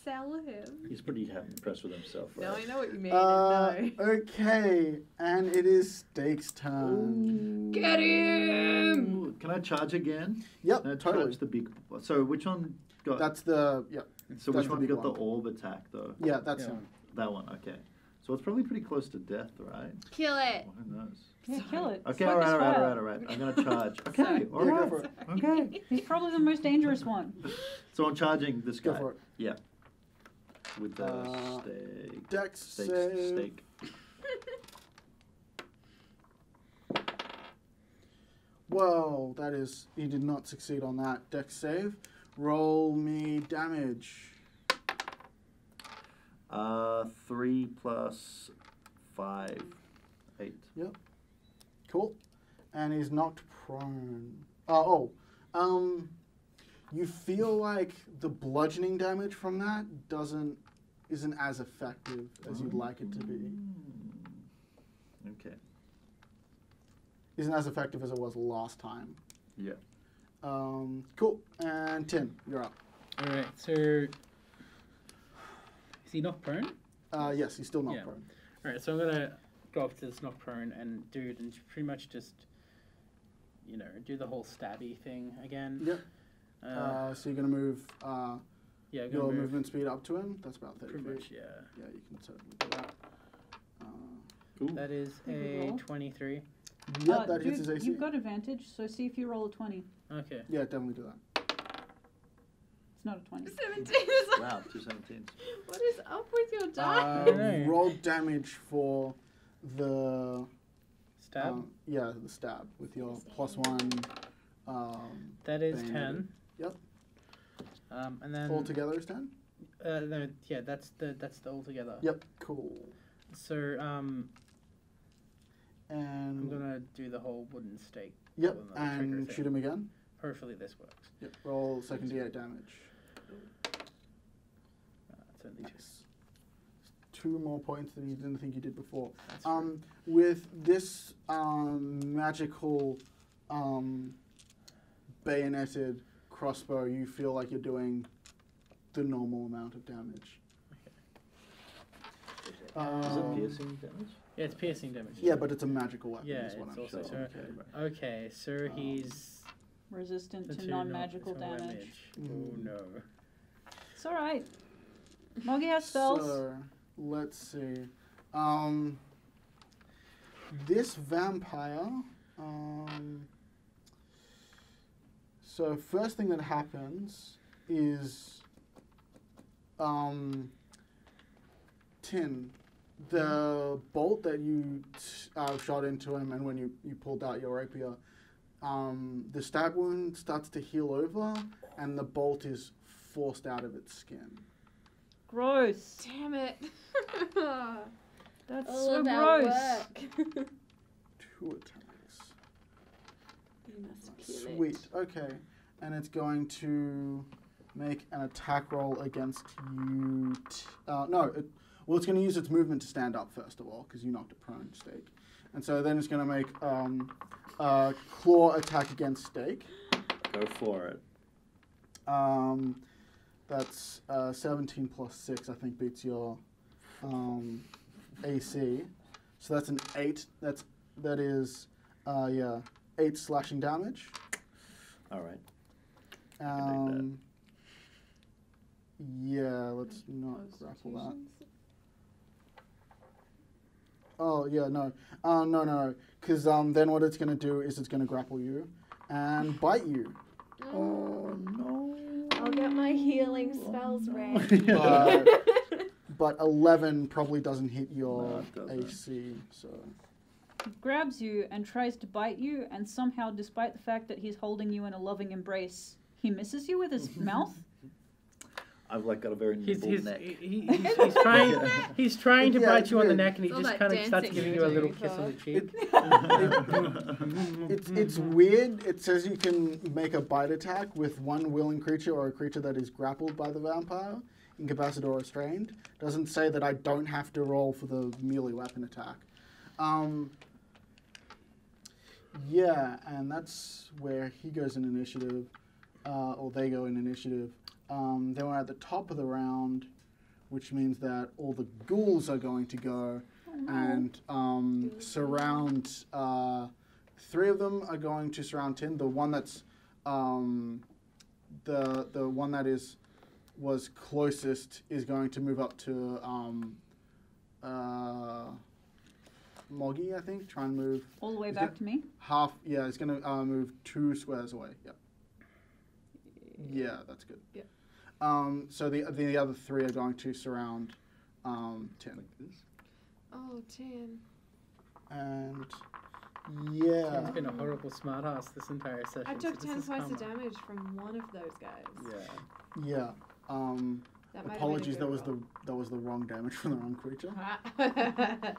Sell him. He's pretty impressed with himself, right? No, I know what you mean. No. Okay, and it is Steak's turn. Get him! Ooh, can I charge again? Yep, Can I totally. charge the big... So which one got... That's the so that's which the one big got one. the orb attack, though? yeah, that's Yeah. him. That one, okay. So it's probably pretty close to death, right? Kill it. Well, who knows? Yeah, kill it. Okay, Smoke his fire. all right. I'm going to charge. Okay, Sorry. all Yeah, right. go for it. Okay. He's probably the most dangerous one. So I'm charging this guy. Go for it. Yeah. With the steak. Dex Steak. save. Steak. Whoa, that is, he did not succeed on that. Dex save. Roll me damage. 3 plus 5. 8. Cool. And he's knocked prone. You feel like the bludgeoning damage from that isn't as effective as you'd like it to be. Okay. Isn't as effective as it was last time. Yeah. Cool. And Tin, you're up. Alright, so. Is he not prone? Yes, he's still not Yeah. prone. Alright, so I'm gonna go up to this knock prone and do it and pretty much just, do the whole stabby thing again. Yep. So you're gonna move Yeah, I'm your gonna move movement speed up to him. That's about 30 pretty feet. much, yeah. Yeah, you can certainly do that. Ooh. That is You a roll. 23. Yep, that hits his dude, AC. you've got advantage, so see if you roll a 20. Okay. Yeah, definitely do that. It's not a 20. 17 is like, Wow, 2 17s. what is up with your die? know. Roll damage for the Stab. yeah, the stab with your +1. That is banded. 10. Yep. And then. Altogether is 10. No, yeah, that's the altogether. Yep. Cool. So I'm And gonna do the whole wooden stake. yep, rather than the trigger and thing. shoot him again. Hopefully this works. Yep. Roll second D8 damage. It's only 2. Nice. 2 more points than you didn't think you did before. That's true. With this magical bayoneted crossbow, you feel like you're doing the normal amount of damage. Is it piercing damage? Yeah, it's piercing damage. Yeah, but it's a magical weapon. Yeah, is what it's I'm also saying. okay. So he's Resistant to to non-magical non- damage. Oh no. It's alright. Moggy has spells. So, let's see. This vampire. So first thing that happens is, Tin, the bolt that you shot into him, and when you pulled out your rapier, the stab wound starts to heal over, and the bolt is forced out of its skin. Gross. Damn it. That's All so of our gross. work. 2 attacks. You must kill it. Sweet. Okay, and it's going to make an attack roll against you. Well, it's going to use its movement to stand up first of all, because you knocked it prone, Steak. And so then it's going to make a claw attack against Steak. Go for it. That's 17 plus 6, I think, beats your AC. So that's an 8. That is 8 slashing damage. All right. Yeah, let's not grapple that. Oh, yeah, no. No. Because then what it's going to do is it's going to grapple you and bite you. Oh no. I'll get my healing spells ready. But 11 probably doesn't hit your No, it doesn't. AC, so... He grabs you and tries to bite you, and somehow, despite the fact that he's holding you in a loving embrace, he misses you with his mouth. I've got a very nimble neck. He's trying to Yeah, bite it's you on the weird. neck, and he It's all just that kind of starts dancing giving you you a were little doing kiss on the cheek. It's weird. It says you can make a bite attack with one willing creature or a creature that is grappled by the vampire, incapacitated or restrained. Doesn't say that I don't have to roll for the melee weapon attack. Yeah, and that's where he goes in initiative, or they go in initiative. Then we're at the top of the round, which means that all the ghouls are going to go and surround. 3 of them are going to surround Tin. The one that's the one that was closest is going to move up to Moggy, I think. Try and move All the way Is back that- to me. half. Yeah, it's going to move 2 squares away. Yep. Yeah, that's good. Yeah. So the other 3 are going to surround Tin. Like this. Oh, 10. And yeah. He's been a horrible smartass this entire session. I took so 10 this is points of karma. damage from one of those guys. Yeah. Yeah. That might have been a Apologies, good that was the wrong damage from the wrong creature. roll.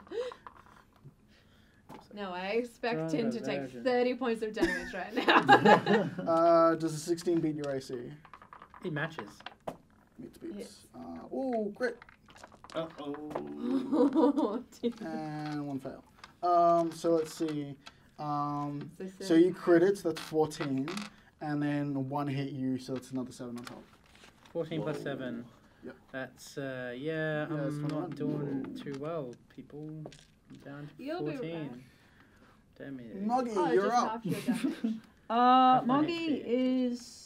No, I expect Stronger him to take version. 30 points of damage right now. Does a 16 beat your AC? He matches. Beats. Oh, crit. Uh-oh. Oh, dear. And 1 fail. So let's see. So you crit it, so that's 14. And then 1 hit you, so that's another 7 on top. 14 plus Whoa. 7. Yep. That's, it's I'm 21. not doing too well, people. I'm down to You'll be 14. right. Damn it. Moggy, Oh, you're just up. half your damage. my Moggy HP. is...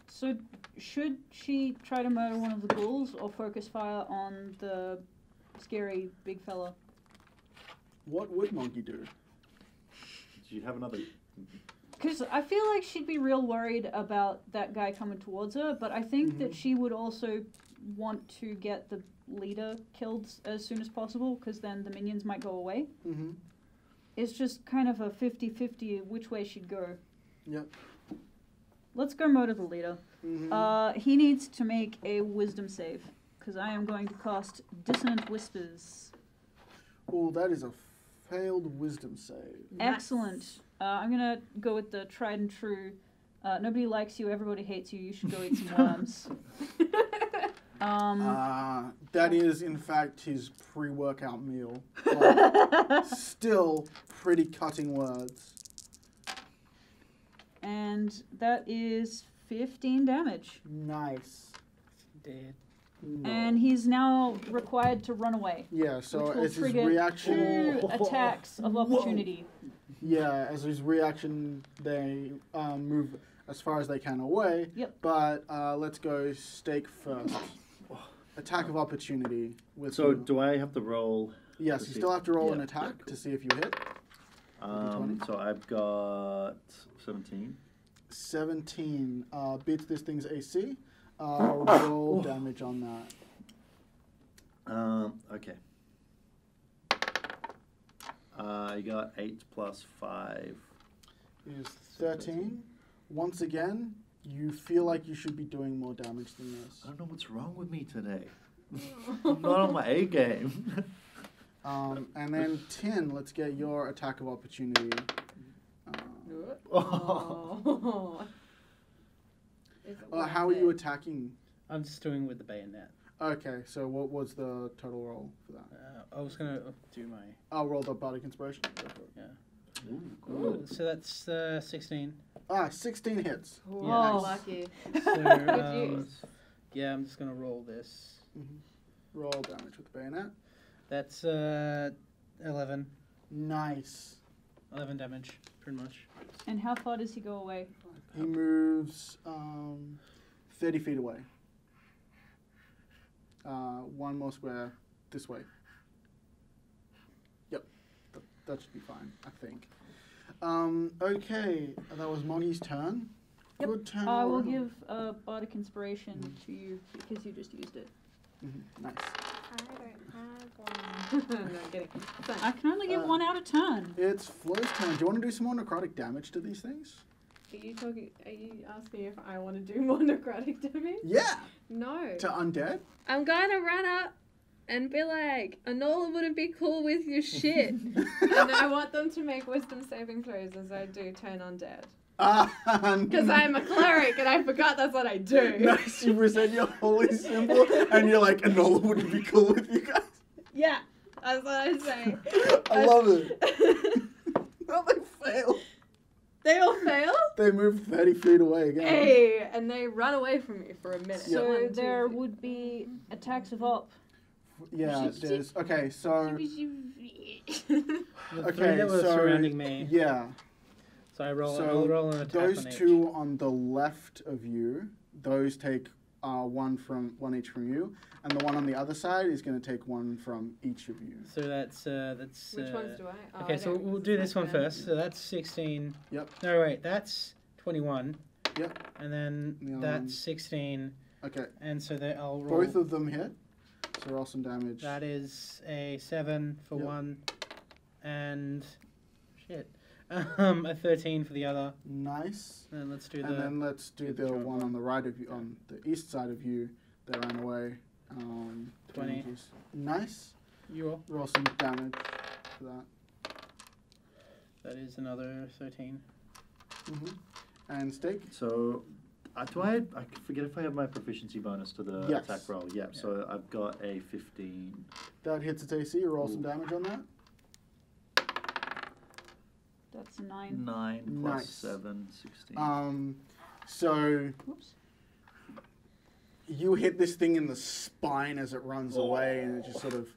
So, should she try to murder one of the ghouls, or focus fire on the scary big fella? What would Monkey do? Do you have another? Because I feel like she'd be real worried about that guy coming towards her, but I think that she would also want to get the leader killed as soon as possible, because then the minions might go away. Mm-hmm. It's just kind of a 50-50 which way she'd go. Yep. Let's go murder the leader. Mm-hmm. He needs to make a wisdom save, because I am going to cast Dissonant Whispers. Oh, that is a failed wisdom save. Excellent. I'm going to go with the tried and true Nobody likes you. Everybody hates you. You should go eat some worms. That is, in fact, his pre-workout meal. But still pretty cutting words. And that is 15 damage. Nice. Dead. No. And he's now required to run away. Yeah, so which will as his trigger reaction... 2 attacks of opportunity. Yeah, as his reaction, they move as far as they can away. Yep. But let's go stake first. Attack of opportunity. With So you. do I have to roll? Yes, to you see- still have to roll yeah, an attack yeah, to see if you hit. So I've got 17. 17 beats this thing's AC. Roll damage on that. Okay. I got 8 plus 5. Is 13. Once again, you feel like you should be doing more damage than this. I don't know what's wrong with me today. I'm not on my A game. And then 10, let's get your attack of opportunity. Oh. How are you attacking? I'm just doing with the bayonet. Okay, so what was the total roll for that? I was gonna do my. I'll roll the Bardic Inspiration. Go for it. Yeah. Ooh, Ooh, good. so that's 16. 16 hits. Whoa, Yeah. lucky. So use. yeah, I'm just gonna roll this. Roll damage with the bayonet. That's 11. Nice. 11 damage, pretty much. And how far does he go away? He moves 30 feet away. One more square this way. Yep, that should be fine, I think. Okay, that was Moggy's turn. Yep. Good turn. I will all give Bardic Inspiration to you because you just used it. Nice. I don't have one. No, I'm kidding. It's I fine. can only give 1 out of 10. It's Flo's turn. Do you want to do some more necrotic damage to these things? Are you asking if I want to do more necrotic damage? Yeah. No. To undead. I'm going to run up and be like, Anola wouldn't be cool with your shit. And I want them to make wisdom saving throws as I do turn undead. Because I'm a cleric and I forgot that's what I do. Nice, you present your holy symbol and you're like, Anola wouldn't be cool with you guys. Yeah, that's what I say. I love it. Well, they fail. They all fail? They move 30 feet away again. Hey, and they run away from me for a minute. So 1, 2, there 3. would be attacks of op. Yeah, there's... Okay, so... The Okay, three that were so... surrounding me. Yeah. So I roll. So I'll roll an attack those on each. two on the left of you, those take one each from you, and the one on the other side is going to take one from each of you. So that's Which ones do I? Oh, okay, I so don't, we'll this do is this my one turn. first. So that's 16. Yep. No, wait, that's 21. Yep. And then The other that's one. 16. Okay. And so I'll roll. Both of them hit. So roll some damage. That is a 7 for Yep. one, and a 13 for the other. Nice. And let's do And the. then let's do the one on the right of you, on the east side of you that ran away. 20. damages. Nice. You roll. Roll some damage for that. That is another 13. And stake. So, I forget if I have my proficiency bonus to the Yes. attack roll. Yeah, so I've got a 15. That hits its AC. Roll some Ooh. damage on that. That's 9. 9 plus Nice. 7, 16. So Whoops. you hit this thing in the spine as it runs away, and it just sort of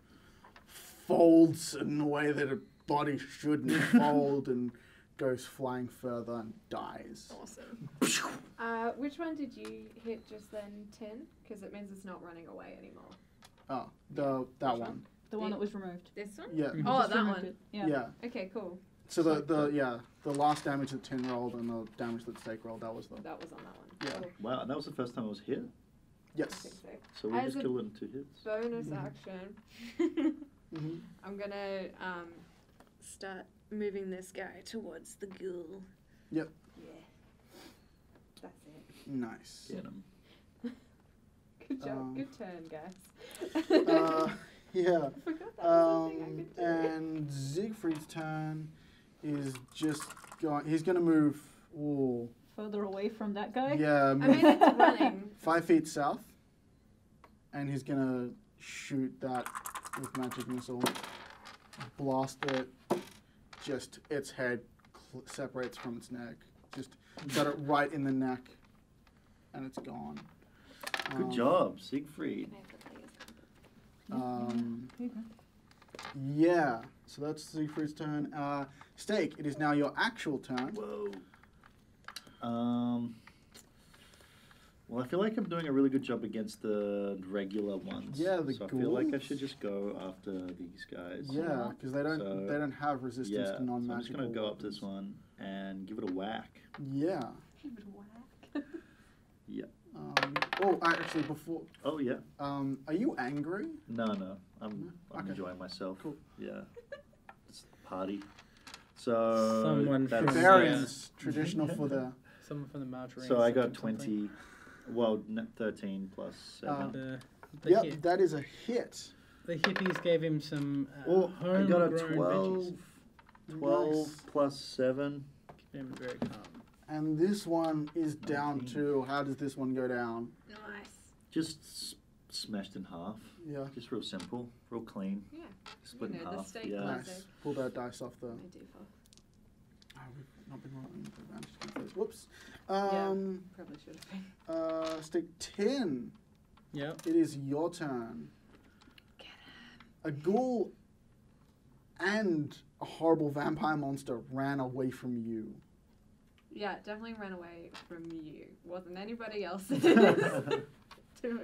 folds in a way that a body shouldn't fold, and goes flying further and dies. Awesome. Which one did you hit just then? 10? Because it means it's not running away anymore. Oh, that Which one. one? The one that was removed. This one? Yeah. Mhm. Oh, Just that removed one. it. Yeah. Yeah. Okay, cool. So the last damage that Tin rolled and the damage that Stake rolled, that was the... That was on that one. Yeah. Cool. Wow, and that was the first time I was hit. I Yes. think so. So we As just a killed it in 2 hits. Bonus Mhm. action. Mm-hmm. I'm gonna start moving this guy towards the ghoul. Yep. Yeah. That's it. Nice. Get him. Good job. Um, Good turn, guys. Yeah. I forgot that was something I could do. And Siegfried's turn is just going... He's going to move further away from that guy. Yeah, I mean, it's running. 5 feet south. And he's gonna shoot that with magic missile. Blast it. Just its head separates from its neck. Just got it right in the neck. And it's gone. Good job, Siegfried. Yeah, so that's Siegfried's turn. Steak, it is now your actual turn. Whoa. Well, I feel like I'm doing a really good job against the regular ones. Yeah, the so I feel like I ghouls. should just go after these guys. Yeah, because they don't have resistance Yeah, to non-magical. so I'm just gonna go up to this weapons. one and give it a whack. Yeah. Give it a whack. Yeah. Actually, before. Oh yeah. Are you angry? No. I'm Okay. enjoying myself. Cool. Yeah. It's a party. So Someone that's from Barbarians, traditional for the. Someone from the Margarine. So I got 20. Well, 13 plus 7. Yep, that is a hit. The hippies gave him some I got a homegrown 12. veggies. 12 Nice. plus 7. Keep him very calm. And this one is down 19. to. How does this one go down? Nice. Just smashed in half. Yeah. Just real simple, real clean. Yeah. Split You in know, the half. steak Yeah. classic. Nice. Pull that dice off the. My default. Oh, we've not been rolling the advantage against those. Whoops. Probably should have been. Stick 10. Yep. It is your turn. A ghoul and a horrible vampire monster ran away from you. Yeah, definitely ran away from you. Wasn't anybody else doing. Damn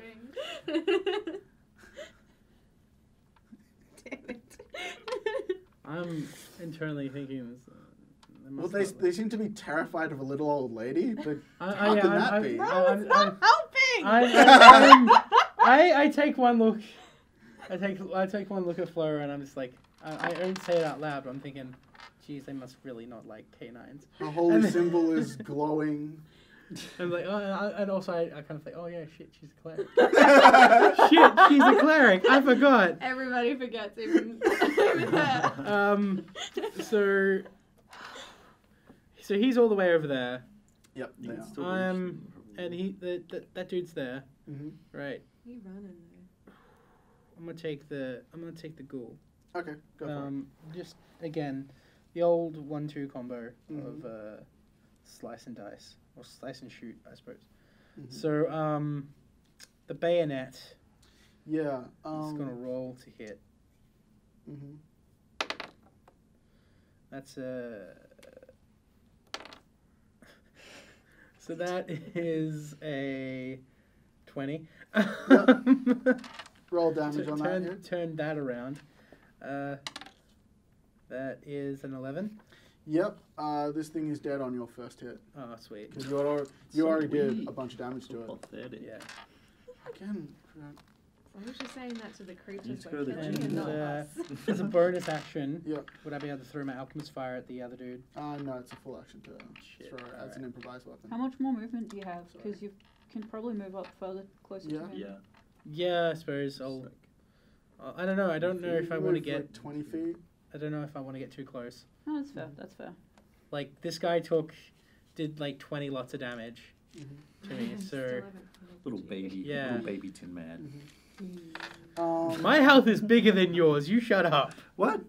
it. I'm internally thinking this. Well, they seem to be terrified of a little old lady, but How how can that be? I take one look. I take one look at Flora, and I'm just like, I don't say it out loud, but I'm thinking, geez, they must really not like canines. Her holy symbol is glowing. I'm like, and also I kind of think, oh yeah, shit, she's a cleric. Shit, she's a cleric. I forgot. Everybody forgets, even that. So he's all the way over there. Yep. You They can are. still And that dude's there, Mhm. right? You running there? I'm gonna take the ghoul. Okay, go for it. Just again, the old 1-2 combo Mhm. of slice and dice or slice and shoot, I suppose. Mhm. So the bayonet Yeah. is gonna roll to hit. Mhm. That's so that is a 20. Roll damage on that. Here. Turn that around. That is an 11. Yep. This thing is dead on your first hit Oh, sweet. because you already did Sweet. a bunch of damage to it. Pathetic. Yeah. Again. Why was you saying that to the creatures Need to we're go to the killing and And gym. not us? as a bonus action, Yep. would I be able to throw my alchemist fire at the other dude? No, it's a full action to Shit, throw it as an improvised weapon. How much more movement do you have? Sorry. Because you can probably move up further, closer Yeah. to him. Yeah. Yeah, I suppose I'll. I don't know. I don't know if I want to Move, get. like 20 feet. I don't know if I want to get too close. Oh, that's fair. That's fair. Like this guy did like 20 lots of damage to me. Still So haven't Little killed you. baby. Yeah. Little baby Tin Man. my health is bigger than yours. You shut up. What?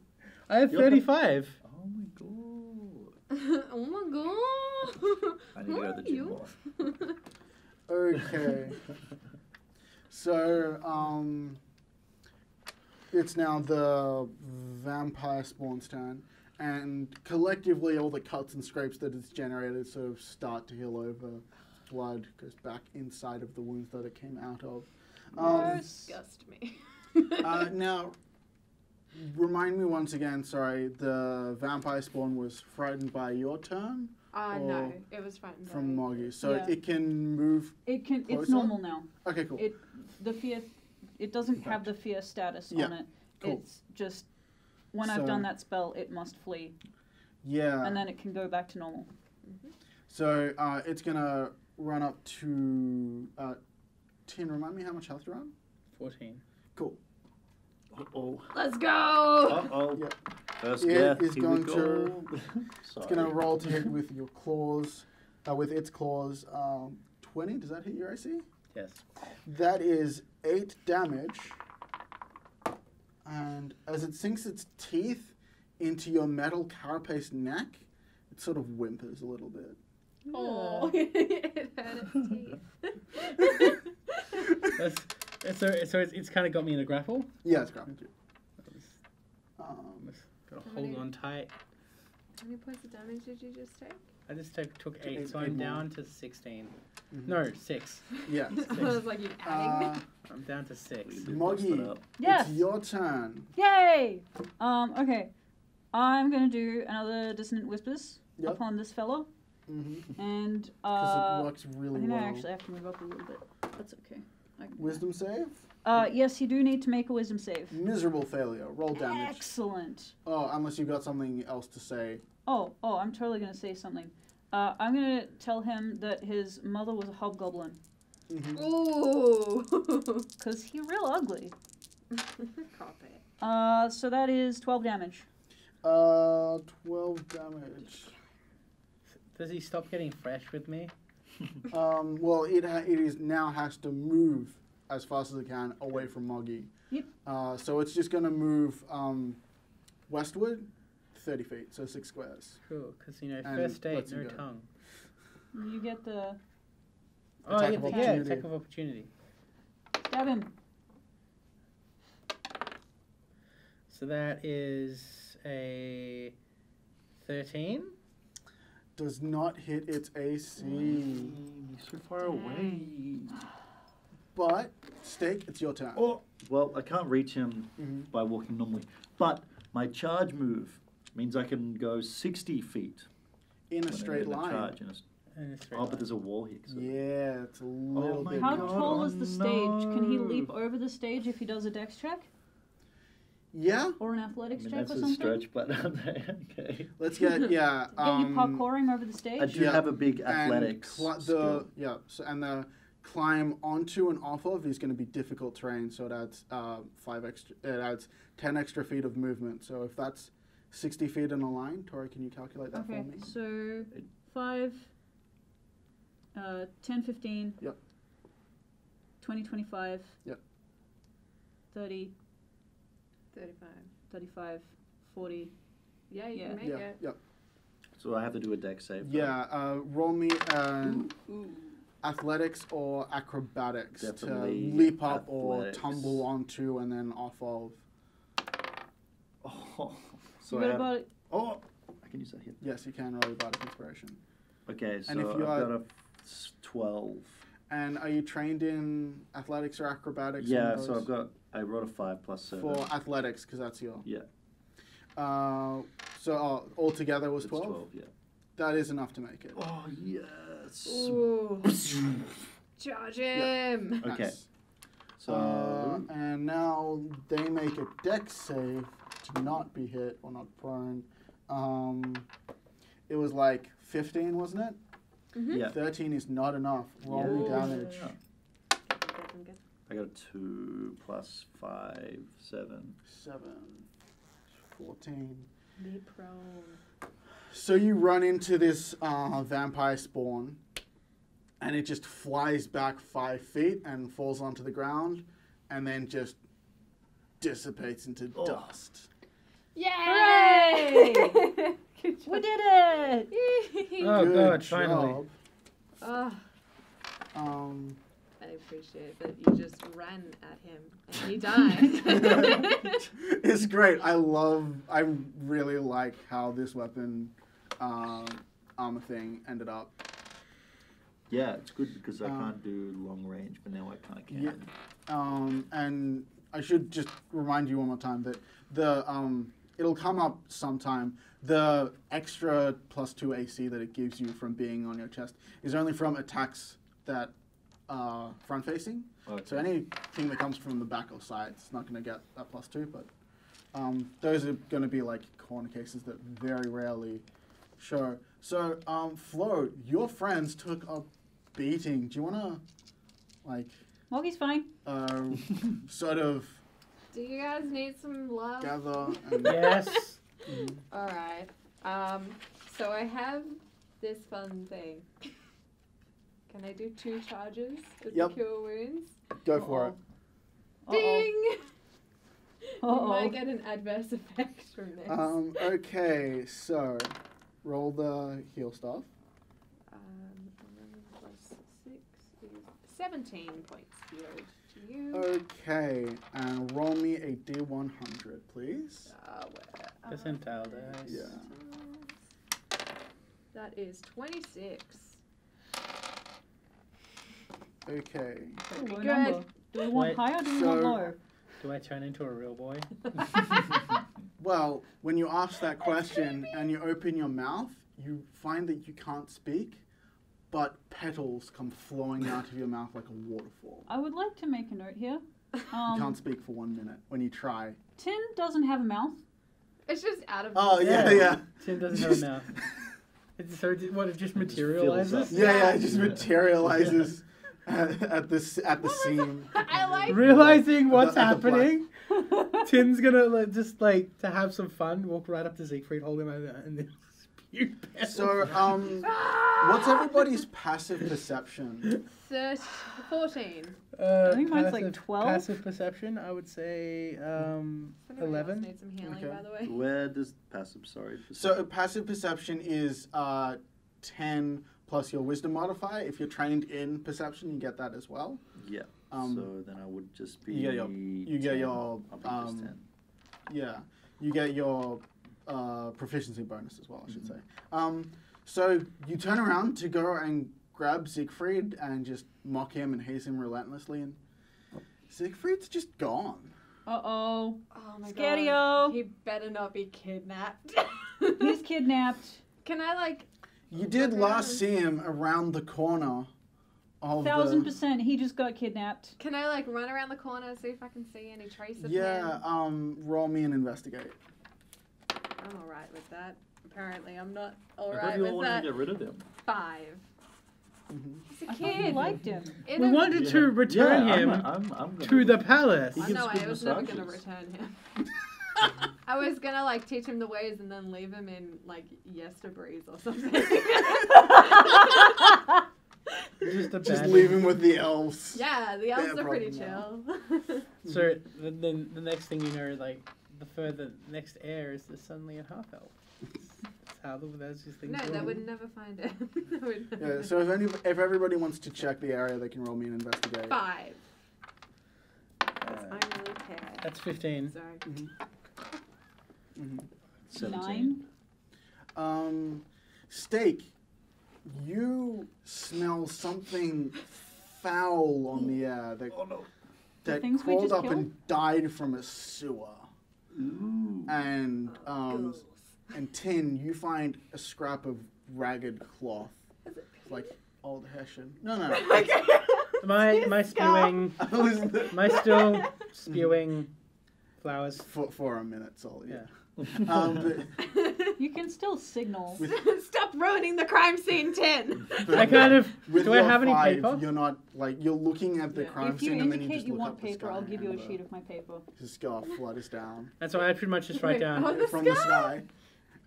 I have Your- 35. Oh my god. Oh my god! I need to go to the gym more. Okay. So, it's now the vampire spawn's turn, and collectively all the cuts and scrapes that it's generated sort of start to heal over. Blood goes back inside of the wounds that it came out of. Disgust me. Now, remind me once again, sorry, the vampire spawn was frightened by your turn No, Or it was frightened by from Moggy, so Yeah. it can move. It's Closer? normal now. Okay, cool. The fear, it doesn't have the fear status Yeah, on it. cool. It's just when I've So- done that spell, it must flee, Yeah. and then it can go back to normal. So it's gonna run up to 10. Remind me how much health you're on. 14. Cool. Uh-oh. Let's go! Uh-oh. Yep. First It death. is Here going we go. to- Sorry. It's gonna roll to hit with your claws. with its claws. 20. Does that hit your AC? Yes. That is 8 damage. And as it sinks its teeth into your metal carapace neck, it sort of whimpers a little bit. Oh, it hurt its teeth. So it's kind of got me in a grapple. Yeah, it's grabbing you. Just gotta How hold many- on tight. How many points of damage did you just take? I just took 8, eight- so eight I'm more. down to 16. Mhm. No, 6. Yeah. I was like, you adding? I'm down to 6. We did Moggy. bust it up. Yes. It's your turn. Yay! Okay. I'm gonna do another Dissonant Whispers Yep. upon this fella. Mm-hmm. And, Because it works I really think well. I actually have to move up a little bit. That's okay. Wisdom save? Yes, you do need to make a wisdom save. Miserable failure. Roll damage. Excellent. Oh, unless you've got something else to say. Oh, I'm totally gonna say something. I'm gonna tell him that his mother was a hobgoblin. Mm-hmm. Ooh. Cause he real ugly. Cop it. So that is 12 damage. 12 damage. Does he stop getting fresh with me? Well, it is now has to move as fast as it can away from Moggy. Yep. So it's just going to move westward 30 feet, so 6 squares. Cool, because, you know, And first date, lets no him go. tongue. You get the Oh, Attack yeah, of yeah, opportunity. Mm-hmm. attack of opportunity. stab him. So that is a 13. Does not hit its AC. He's so far away. But, Steak, it's your turn. Oh, well, I can't reach him Mhm. by walking normally. But my charge move means I can go 60 feet. In a when I straight do the line. charge And a straight Oh, line. but there's a wall here. So Yeah, it's a little my bit. How God, tall oh is the stage? Can he no. leap over the stage if he does a dex check? Yeah, Or an I athletics mean, check that's or a something? stretch, but okay. let's get, yeah. Get you parkouring over the stage? I do Yeah, have a big and athletics skill. and the climb onto and off of is going to be difficult terrain, so it adds 10 extra feet of movement. So if that's 60 feet in a line, Tori, can you calculate that Okay, for me? so 5, 10, 15. Yep. 20, 25. Yep. 30, 35. 35, 40. Yeah, you Yeah. can make Yeah, it. yep. So I have to do a dex save. Yeah, roll me athletics or acrobatics Definitely to leap up athletics. or tumble onto and then off of. Oh, so You I got have, about oh, I can use that here. Yes, you can roll your bardic inspiration. Okay, so And if I've you are- got a 12. And are you trained in athletics or acrobatics? Yeah, Any of so those? I rolled a 5 plus 7. For athletics, because that's your. Yeah. So altogether was It's 12? yeah. That is enough to make it. Oh, yes. Ooh. Charge him. Okay. Nice. So, And now they make a dex save to not be hit or not prone. It was like 15, wasn't it? yeah. 13 is not enough. Roll me Yeah. damage. I got a 2 plus 5, 7. 7, 14. Be prone. So you run into this vampire spawn, and it just flies back 5 feet and falls onto the ground, and then just dissipates into dust. Yay! Hooray! Good We job. did it! Oh, Good God, finally. job. Oh, Um, I appreciate that you just ran at him and he died. it's great. I really like how this weapon armor thing ended up. Yeah, it's good because I Um, can't do long range, but now I kind of can. Yeah. And I should just remind you one more time that the it'll come up sometime. The extra +2 AC that it gives you from being on your chest is only from attacks that are front facing. Okay. So anything that comes from the back or side is not going to get that +2. But those are going to be like corner cases that very rarely show. So Flo, your friends took a beating. Do you want to like Moggy's fine. sort of Do you guys need some love? gather and Yes. Alright. So I have this fun thing. Can I do 2 charges of Yep. the cure wounds? Go for it. Ding! You Uh-oh. might get an adverse effect from this. Okay, so roll the heal stuff. 11 plus 6 is 17 points healed to you. Okay, and roll me a D100, please. Where? Percentile dice. Yeah. That is 26. Okay. Low Good. number. Do we want Wait, high or do we want so- low? Do I turn into a real boy? Well, when you ask that question and you open your mouth, you find that you can't speak, but petals come flowing out of your mouth like a waterfall. I would like to make a note here. You can't speak for 1 minute when you try. Tin doesn't have a mouth. It's just out of Oh, yeah, Yeah. yeah. Tim doesn't have a mouth. It's, so what, it just materializes? Yeah, it just materializes at the seam. I like Realizing what's At the happening, Tim's gonna just to have some fun, walk right up to Siegfried, hold him over, and then spew petals. So, what's everybody's passive perception? 14. I think mine's like 12. Passive perception, I would say If anyone else 11. needs some healing, Okay. by the way. Where does passive, So, passive perception is 10 plus your wisdom modifier. If you're trained in perception, you get that as well. Yeah. Um, So then I would just be. you get your I'll be just 10. yeah, you get your proficiency bonus as well, I should say. So you turn around to go and grab Siegfried and just mock him and haze him relentlessly, and Siegfried's just gone. Uh-oh. Oh my Scario. god. He better not be kidnapped. He's kidnapped. Can I, like... You did Look last around. see him around the corner of 1000%. He just got kidnapped. Can I, like, run around the corner and see if I can see any trace of Yeah, him? roll me and investigate. I'm alright with that. Apparently, I'm not I thought alright you all with wanted that. to get rid of him. 5. Mm-hmm. He's a I thought you kid. liked him. In We a- wanted to return him I'm gonna to the palace. He I gives know, I good was never gonna massages. return him. I was gonna, like, teach him the ways and then leave him in, like, Yesterbreeze or something. Just leave him with the elves. Yeah, the elves They're are pretty probably chill. So then the next thing you know, like the further next heir is suddenly a half elf. That's how those just things. No, work. they would never find it. They would Yeah, never- so if everybody wants to check the area, they can roll me and investigate. 5. Uh, I really care. that's 15. Sorry. Mm-hmm. 17. 9. Steak, you smell something foul on the air that, Oh no. that things we crawled just up killed? and died from a sewer. Ooh. And Ghouls. and Tin, you find a scrap of ragged cloth, like old Hessian. No. My spewing, my still spewing flowers. for a minute, solely. Yeah. But You can still signal. Stop ruining the crime scene, Tin! I kind of. with Do I your have any 5, paper? you're not like you're looking at the Yeah. crime If you scene and then you indicate just you look want up the paper, sky I'll give you a and, sheet of my paper. Just go flutters down That's why I pretty much just write Wait, down. oh, the from the sky? sky. And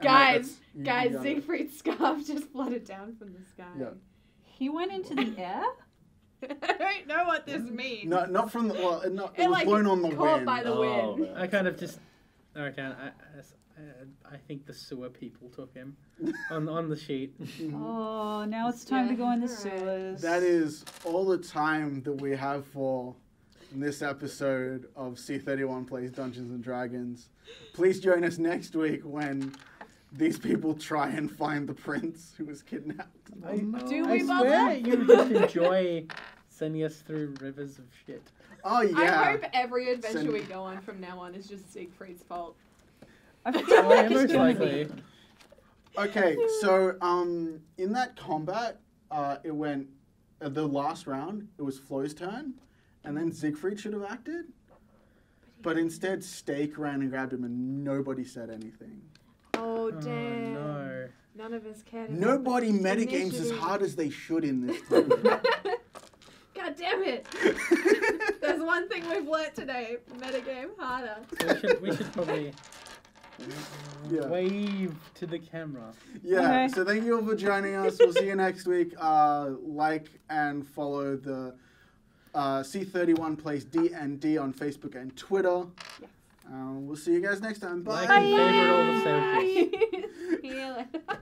Guys, you guys, got it. Siegfried's scarf just flooded down from the sky. Yeah. He went into the air? I don't know what this means. No, not from the. Well, it It, was like, blown on the caught wind. by the Oh, wind. I kind of just. Okay, I think the sewer people took him on the sheet. Oh, now it's time to go in the Yeah, sewers. That is all the time that we have for this episode of C31 Plays Dungeons and Dragons. Please join us next week when these people try and find the prince who was kidnapped. Do I we swear bother? you just enjoy sending us through rivers of shit. Oh I yeah. hope every adventure Send- we go on from now on is just Siegfried's fault. I feel Oh, like yeah, it's most gonna likely. be. Okay, so in that combat, it went the last round. It was Flo's turn, and then Siegfried should have acted, but instead Steak ran and grabbed him, and nobody said anything. Oh, Oh damn. no. None of us cared. about Nobody the metagames as initiative. hard as they should in this game. God damn it. There's one thing we've learnt today. Metagame harder. So we should probably. Yeah. Wave to the camera. Yeah, Okay. so thank you all for joining us. We'll see you next week. Like and follow the C31PLAYSDnD on Facebook and Twitter. Yes. We'll see you guys next time. Bye. Like and favorite all the socials. See you later.